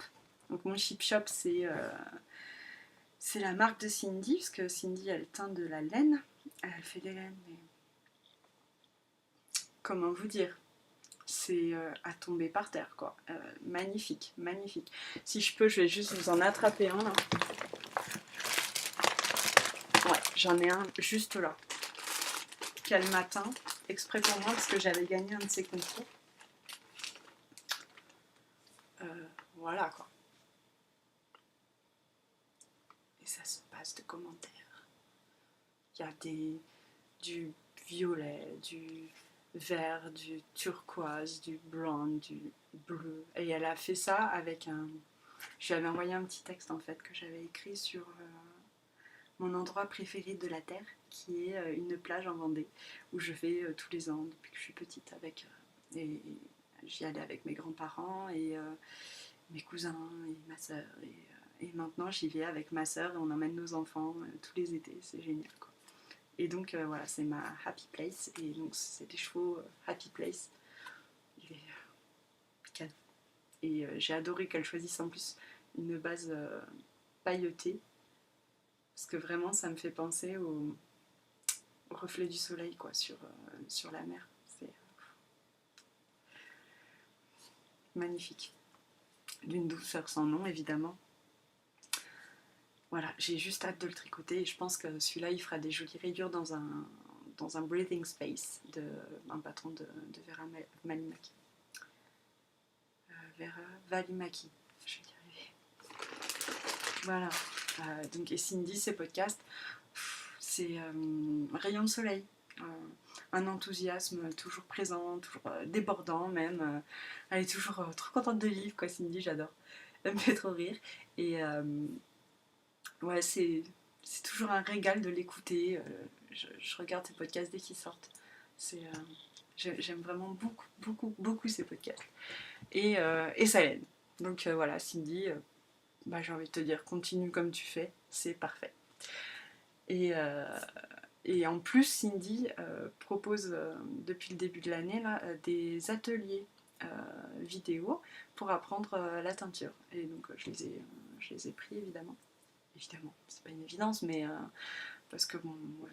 Donc Mon Chip Shop, c'est la marque de Cindy, parce que Cindy, elle teint de la laine. Elle fait des laines, mais comment vous dire, c'est à tomber par terre, quoi. Magnifique, magnifique. Si je peux, je vais juste vous en attraper un là. Ouais, j'en ai un juste là. Quel matin, exprès pour moi, parce que j'avais gagné un de ces concours. Voilà, quoi. Et ça se passe de commentaires. Il y a du violet, du vert, du turquoise, du blanc, du bleu. Et elle a fait ça avec un... Je lui avais envoyé un petit texte en fait que j'avais écrit sur mon endroit préféré de la Terre, qui est une plage en Vendée, où je vais tous les ans depuis que je suis petite avec... et j'y allais avec mes grands-parents et mes cousins et ma soeur. Et maintenant j'y vais avec ma soeur et on emmène nos enfants tous les étés, c'est génial, quoi. Et donc voilà, c'est ma happy place. Et donc c'est des chevaux happy place. Il est cadeau. Et j'ai adoré qu'elle choisisse en plus une base pailletée. Parce que vraiment, ça me fait penser au reflet du soleil, quoi, sur la mer. C'est magnifique. D'une douceur sans nom, évidemment. Voilà, j'ai juste hâte de le tricoter. Et je pense que celui-là, il fera des jolies rayures dans un breathing space d'un patron de Vera Malimaki. Vers Valimaki. Je vais y arriver. Voilà. Donc, et Cindy, ses podcasts, c'est rayon de soleil. Un enthousiasme toujours présent, toujours débordant même. Elle est toujours trop contente de vivre, quoi, Cindy, j'adore. Elle me fait trop rire. Et ouais, c'est toujours un régal de l'écouter. Je regarde ses podcasts dès qu'ils sortent. J'aime vraiment beaucoup, beaucoup, beaucoup ces podcasts. Et ça aide. Donc voilà, Cindy, j'ai envie de te dire, continue comme tu fais, c'est parfait. Et en plus, Cindy propose depuis le début de l'année là, des ateliers vidéo pour apprendre la teinture. Et donc je les ai pris évidemment. Évidemment, c'est pas une évidence, mais parce que bon, moi,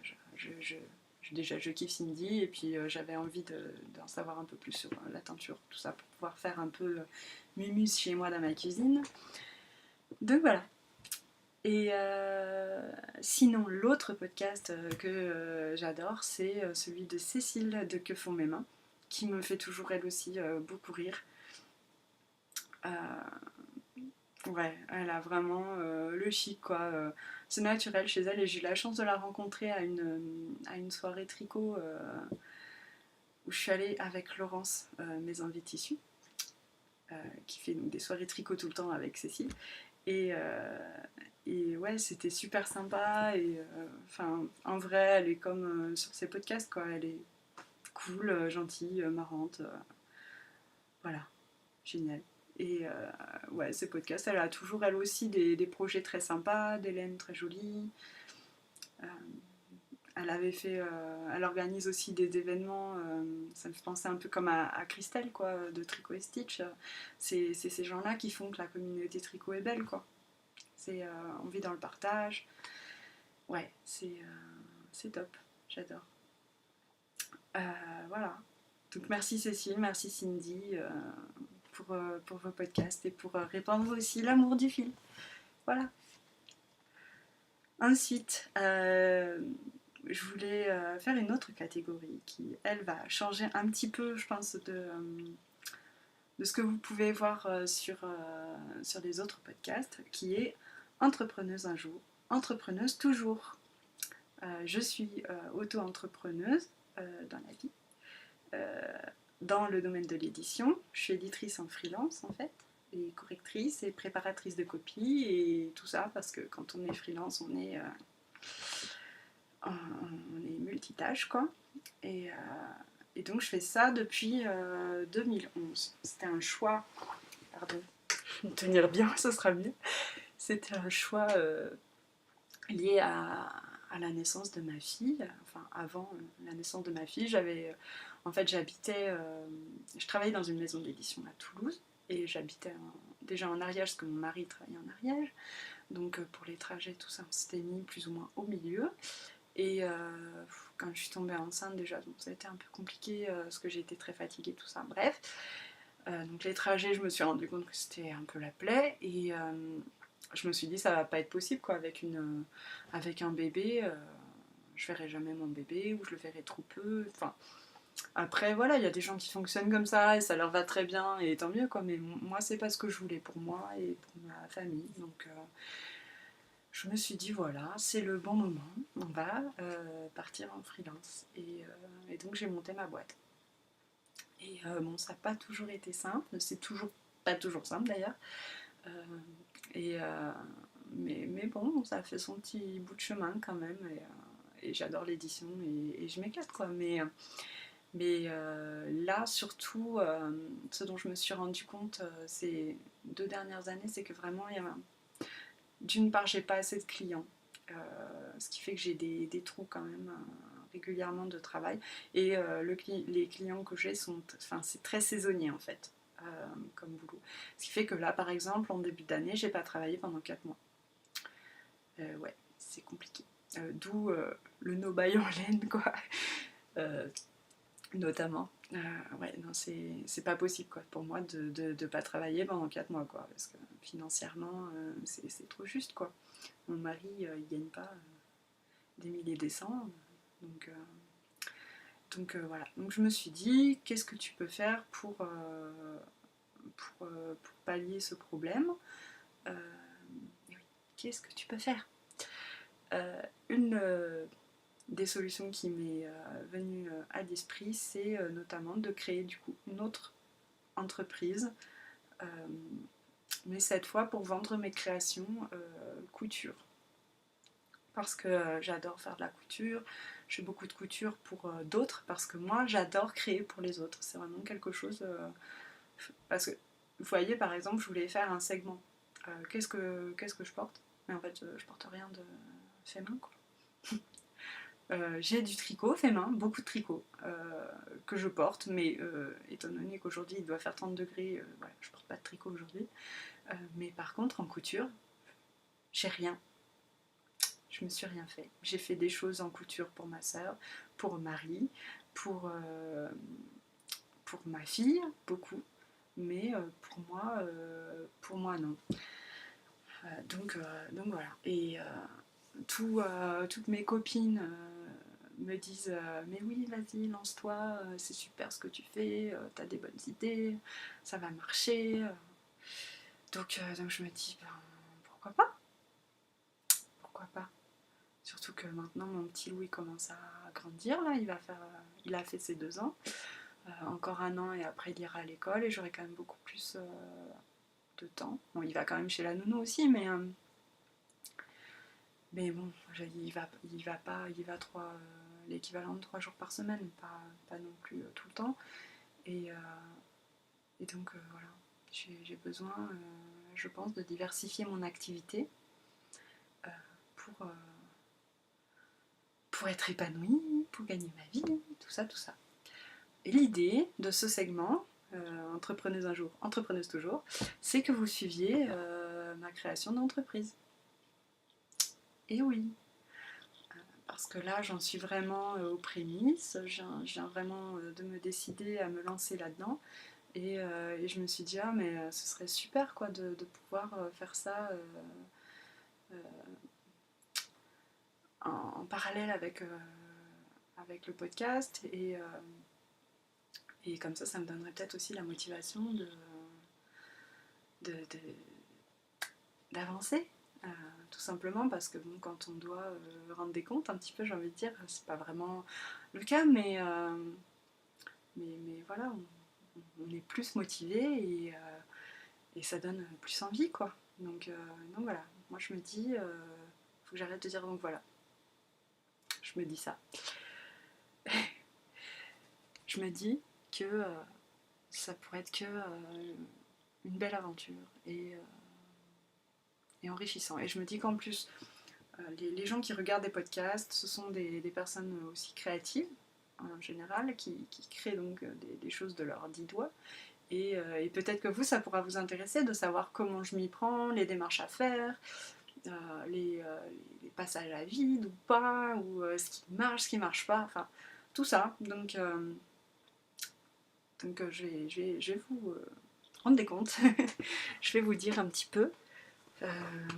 déjà je kiffe Cindy et puis j'avais envie d'en savoir un peu plus sur la teinture, tout ça, pour pouvoir faire un peu mumus chez moi dans ma cuisine. Donc voilà. Et sinon, l'autre podcast que j'adore, c'est celui de Cécile de Que font mes mains, qui me fait toujours elle aussi beaucoup rire. Ouais, elle a vraiment le chic, quoi. C'est naturel chez elle et j'ai eu la chance de la rencontrer à une soirée tricot où je suis allée avec Laurence, mes envies tissus, qui fait donc des soirées tricot tout le temps avec Cécile. Et, ouais, c'était super sympa. Et en vrai, elle est comme sur ses podcasts, quoi. Elle est cool, gentille, marrante. Voilà, génial. Et ouais, ces podcasts, elle a toujours elle aussi des projets très sympas, des laines très jolies. Euh, elle organise aussi des événements, ça me fait penser un peu comme à Christelle, quoi, de Tricot et Stitch. C'est ces gens-là qui font que la communauté tricot est belle, quoi. On vit dans le partage. Ouais, c'est top, j'adore. Voilà. Donc merci Cécile, merci Cindy pour vos podcasts et pour répandre aussi l'amour du fil. Voilà. Ensuite, je voulais faire une autre catégorie qui, elle, va changer un petit peu, je pense, de ce que vous pouvez voir sur les autres podcasts, qui est entrepreneuse un jour, entrepreneuse toujours. Je suis auto-entrepreneuse dans la vie, dans le domaine de l'édition. Je suis éditrice en freelance en fait, et correctrice et préparatrice de copies et tout ça, parce que quand on est freelance, on est multitâche quoi. Et donc je fais ça depuis 2011. C'était un choix, pardon, tenir bien, ce sera mieux. C'était un choix lié à la naissance de ma fille. Enfin, avant la naissance de ma fille, en fait, je travaillais dans une maison d'édition à Toulouse et j'habitais déjà en Ariège parce que mon mari travaillait en Ariège. Donc pour les trajets, tout ça, on s'était mis plus ou moins au milieu. Et quand je suis tombée enceinte déjà, donc ça a été un peu compliqué parce que j'ai été très fatiguée, tout ça. Bref, donc les trajets, je me suis rendu compte que c'était un peu la plaie et je me suis dit ça va pas être possible quoi avec un bébé. Je verrai jamais mon bébé ou je le verrai trop peu. Enfin, après voilà, il y a des gens qui fonctionnent comme ça et ça leur va très bien et tant mieux quoi. Mais moi c'est pas ce que je voulais pour moi et pour ma famille. Donc je me suis dit voilà, c'est le bon moment, on va partir en freelance. Et donc j'ai monté ma boîte. Et bon, ça n'a pas toujours été simple, c'est toujours pas toujours simple d'ailleurs. Euh, et, mais bon, ça a fait son petit bout de chemin quand même. Et j'adore l'édition et je m'éclate quoi. Mais là, surtout, ce dont je me suis rendu compte ces 2 dernières années, c'est que vraiment, d'une part, j'ai pas assez de clients. Ce qui fait que j'ai des trous quand même régulièrement de travail. Et les clients que j'ai c'est très saisonnier en fait, comme boulot. Ce qui fait que là, par exemple, en début d'année, j'ai pas travaillé pendant 4 mois. Ouais, c'est compliqué. D'où le no buy en laine, quoi. Euh, Notamment. Ouais, non, c'est pas possible quoi, pour moi de pas travailler pendant 4 mois, quoi, parce que financièrement, c'est trop juste, quoi. Mon mari, il gagne pas des milliers des cents, donc voilà. Donc je me suis dit, qu'est-ce que tu peux faire pour pallier ce problème. Oui, qu'est-ce que tu peux faire. Une des solutions qui m'est venue à l'esprit, c'est notamment de créer du coup une autre entreprise, euh, mais cette fois pour vendre mes créations couture. Parce que j'adore faire de la couture, je fais beaucoup de couture pour d'autres, parce que moi j'adore créer pour les autres. C'est vraiment quelque chose... parce que, vous voyez, par exemple, je voulais faire un segment. Qu'est-ce que je porte? Mais en fait, je porte rien de fait main, quoi. J'ai du tricot fait main, beaucoup de tricot que je porte, mais étant donné qu'aujourd'hui il doit faire 30 degrés, voilà, je porte pas de tricot aujourd'hui. Mais par contre, en couture, j'ai rien. Je me suis rien fait. J'ai fait des choses en couture pour ma soeur, pour Marie, pour ma fille, beaucoup, mais pour moi non. Donc voilà. Et toutes mes copines me disent mais oui, vas-y, lance-toi, c'est super ce que tu fais, t'as des bonnes idées, ça va marcher. Donc je me dis ben, pourquoi pas? Pourquoi pas? Surtout que maintenant mon petit Louis commence à grandir là, il a fait ses 2 ans, encore un an et après il ira à l'école et j'aurai quand même beaucoup plus de temps. Bon, il va quand même chez la nounou aussi, mais bon, il va l'équivalent de 3 jours par semaine, pas non plus tout le temps. Et donc voilà, j'ai besoin, je pense, de diversifier mon activité euh, pour, euh, pour être épanouie, pour gagner ma vie, tout ça, tout ça. Et l'idée de ce segment, entrepreneuse un jour, entrepreneuse toujours, c'est que vous suiviez ma création d'entreprise. Et oui, parce que là j'en suis vraiment aux prémices, je viens vraiment de me décider à me lancer là-dedans et je me suis dit ah mais ce serait super quoi de pouvoir faire ça en parallèle avec le podcast, et comme ça me donnerait peut-être aussi la motivation d'avancer, tout simplement parce que bon, quand on doit rendre des comptes un petit peu, j'ai envie de dire, c'est pas vraiment le cas, mais voilà, on est plus motivé, et ça donne plus envie, quoi. Donc voilà, moi je me dis, faut que j'arrête de dire donc voilà. Je me dis ça. Je me dis que ça pourrait être que une belle aventure, et enrichissant. Et je me dis qu'en plus, les gens qui regardent des podcasts, ce sont des personnes aussi créatives, en général, qui créent donc des choses de leurs 10 doigts. Et peut-être que vous, ça pourra vous intéresser de savoir comment je m'y prends, les démarches à faire, les passages à vide ou pas, ou ce qui marche pas, enfin tout ça. Donc je vais vous rendre des comptes. Je vais vous dire un petit peu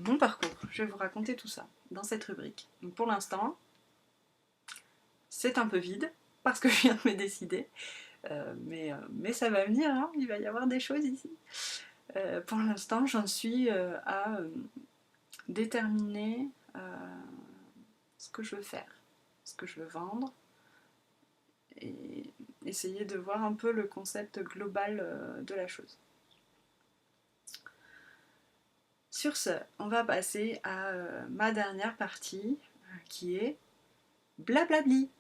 mon parcours. Je vais vous raconter tout ça dans cette rubrique. Donc pour l'instant, c'est un peu vide parce que je viens de me décider. Mais ça va venir, hein, il va y avoir des choses ici. Pour l'instant, j'en suis à déterminer ce que je veux faire, ce que je veux vendre, et essayer de voir un peu le concept global de la chose. Sur ce, on va passer à ma dernière partie, qui est blablabli,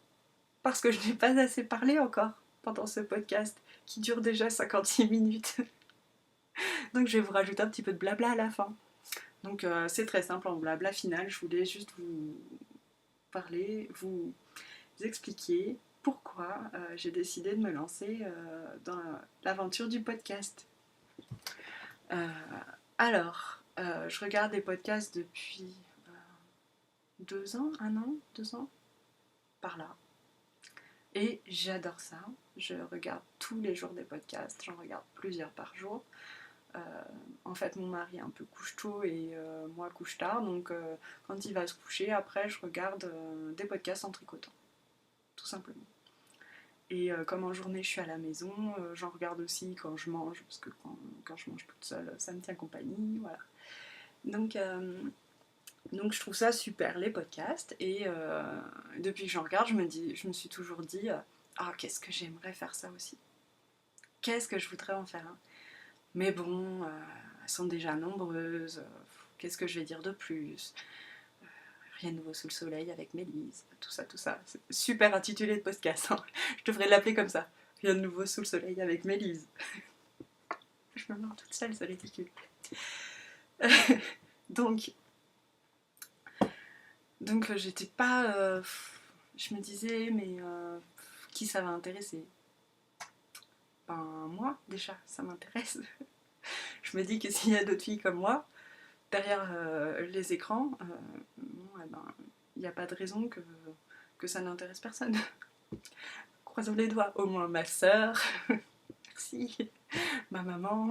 parce que je n'ai pas assez parlé encore pendant ce podcast, qui dure déjà 56 minutes. Donc je vais vous rajouter un petit peu de blabla à la fin. Donc c'est très simple, en blabla final, je voulais juste vous parler, vous expliquer pourquoi j'ai décidé de me lancer dans l'aventure du podcast. Alors, je regarde des podcasts depuis 2 ans, 1 an, 2 ans, par là. Et j'adore ça. Je regarde tous les jours des podcasts, j'en regarde plusieurs par jour. En fait, mon mari un peu couche tôt et moi couche tard, donc quand il va se coucher, après je regarde des podcasts en tricotant, tout simplement. Et comme en journée je suis à la maison, j'en regarde aussi quand je mange, parce que quand je mange toute seule, ça me tient compagnie, voilà. Donc je trouve ça super, les podcasts, et depuis que j'en regarde, je me suis toujours dit qu'est-ce que j'aimerais faire ça aussi. Qu'est-ce que je voudrais en faire un. Mais bon, elles sont déjà nombreuses, qu'est-ce que je vais dire de plus, rien de nouveau sous le soleil avec Mélise, tout ça. C'est super intitulé de podcast, hein. Je devrais l'appeler comme ça. Rien de nouveau sous le soleil avec Mélise. Je me marre toute seule, c'est ridicule. Donc j'étais pas... je me disais, mais qui ça va intéresser? Ben moi, déjà, ça m'intéresse. Je me dis que s'il y a d'autres filles comme moi, derrière les écrans, il n'y a pas de raison que ça n'intéresse personne. Croisons les doigts, au moins ma soeur, merci, ma maman,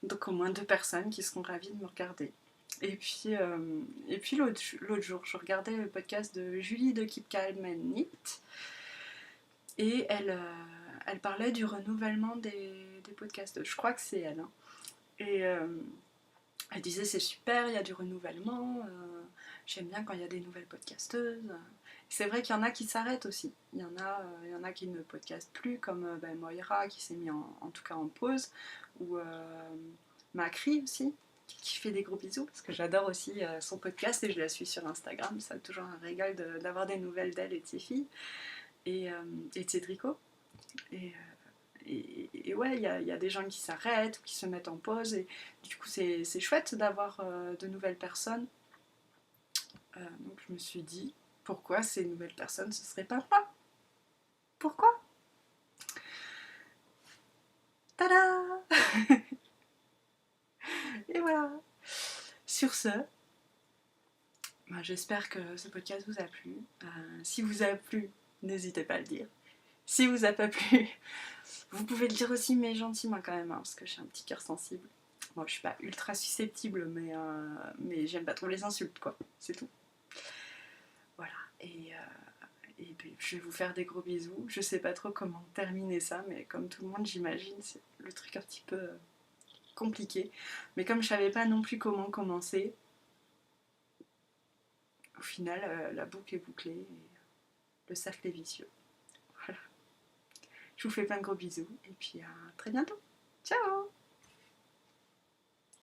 donc au moins 2 personnes qui seront ravies de me regarder. Et puis l'autre jour, je regardais le podcast de Julie de Keep Calm and Knit, et elle parlait du renouvellement des podcasts. Je crois que c'est elle, hein. Et elle disait c'est super, il y a du renouvellement, j'aime bien quand il y a des nouvelles podcasteuses. C'est vrai qu'il y en a qui s'arrêtent aussi, il y en a qui ne podcastent plus, comme Moira qui s'est mis en tout cas en pause, ou Macri aussi, qui fait des gros bisous, parce que j'adore aussi son podcast et je la suis sur Instagram, c'est toujours un régal d'avoir des nouvelles d'elle et de ses filles, et de Cédrico. Et ouais, il y a des gens qui s'arrêtent ou qui se mettent en pause, et du coup c'est chouette d'avoir de nouvelles personnes. Donc je me suis dit, pourquoi ces nouvelles personnes ce serait pas moi? Pourquoi? Tada! Et voilà. Sur ce, j'espère que ce podcast vous a plu. Si vous a plu, n'hésitez pas à le dire. Si vous a pas plu, vous pouvez le dire aussi, mais gentiment quand même, hein, parce que j'ai un petit cœur sensible. Bon, je suis pas ultra susceptible, mais j'aime pas trop les insultes, quoi. C'est tout. Et puis, je vais vous faire des gros bisous. Je sais pas trop comment terminer ça, mais comme tout le monde, j'imagine, c'est le truc un petit peu compliqué. Mais comme je savais pas non plus comment commencer, au final, la boucle est bouclée et le cercle est vicieux. Voilà. Je vous fais plein de gros bisous et puis à très bientôt. Ciao!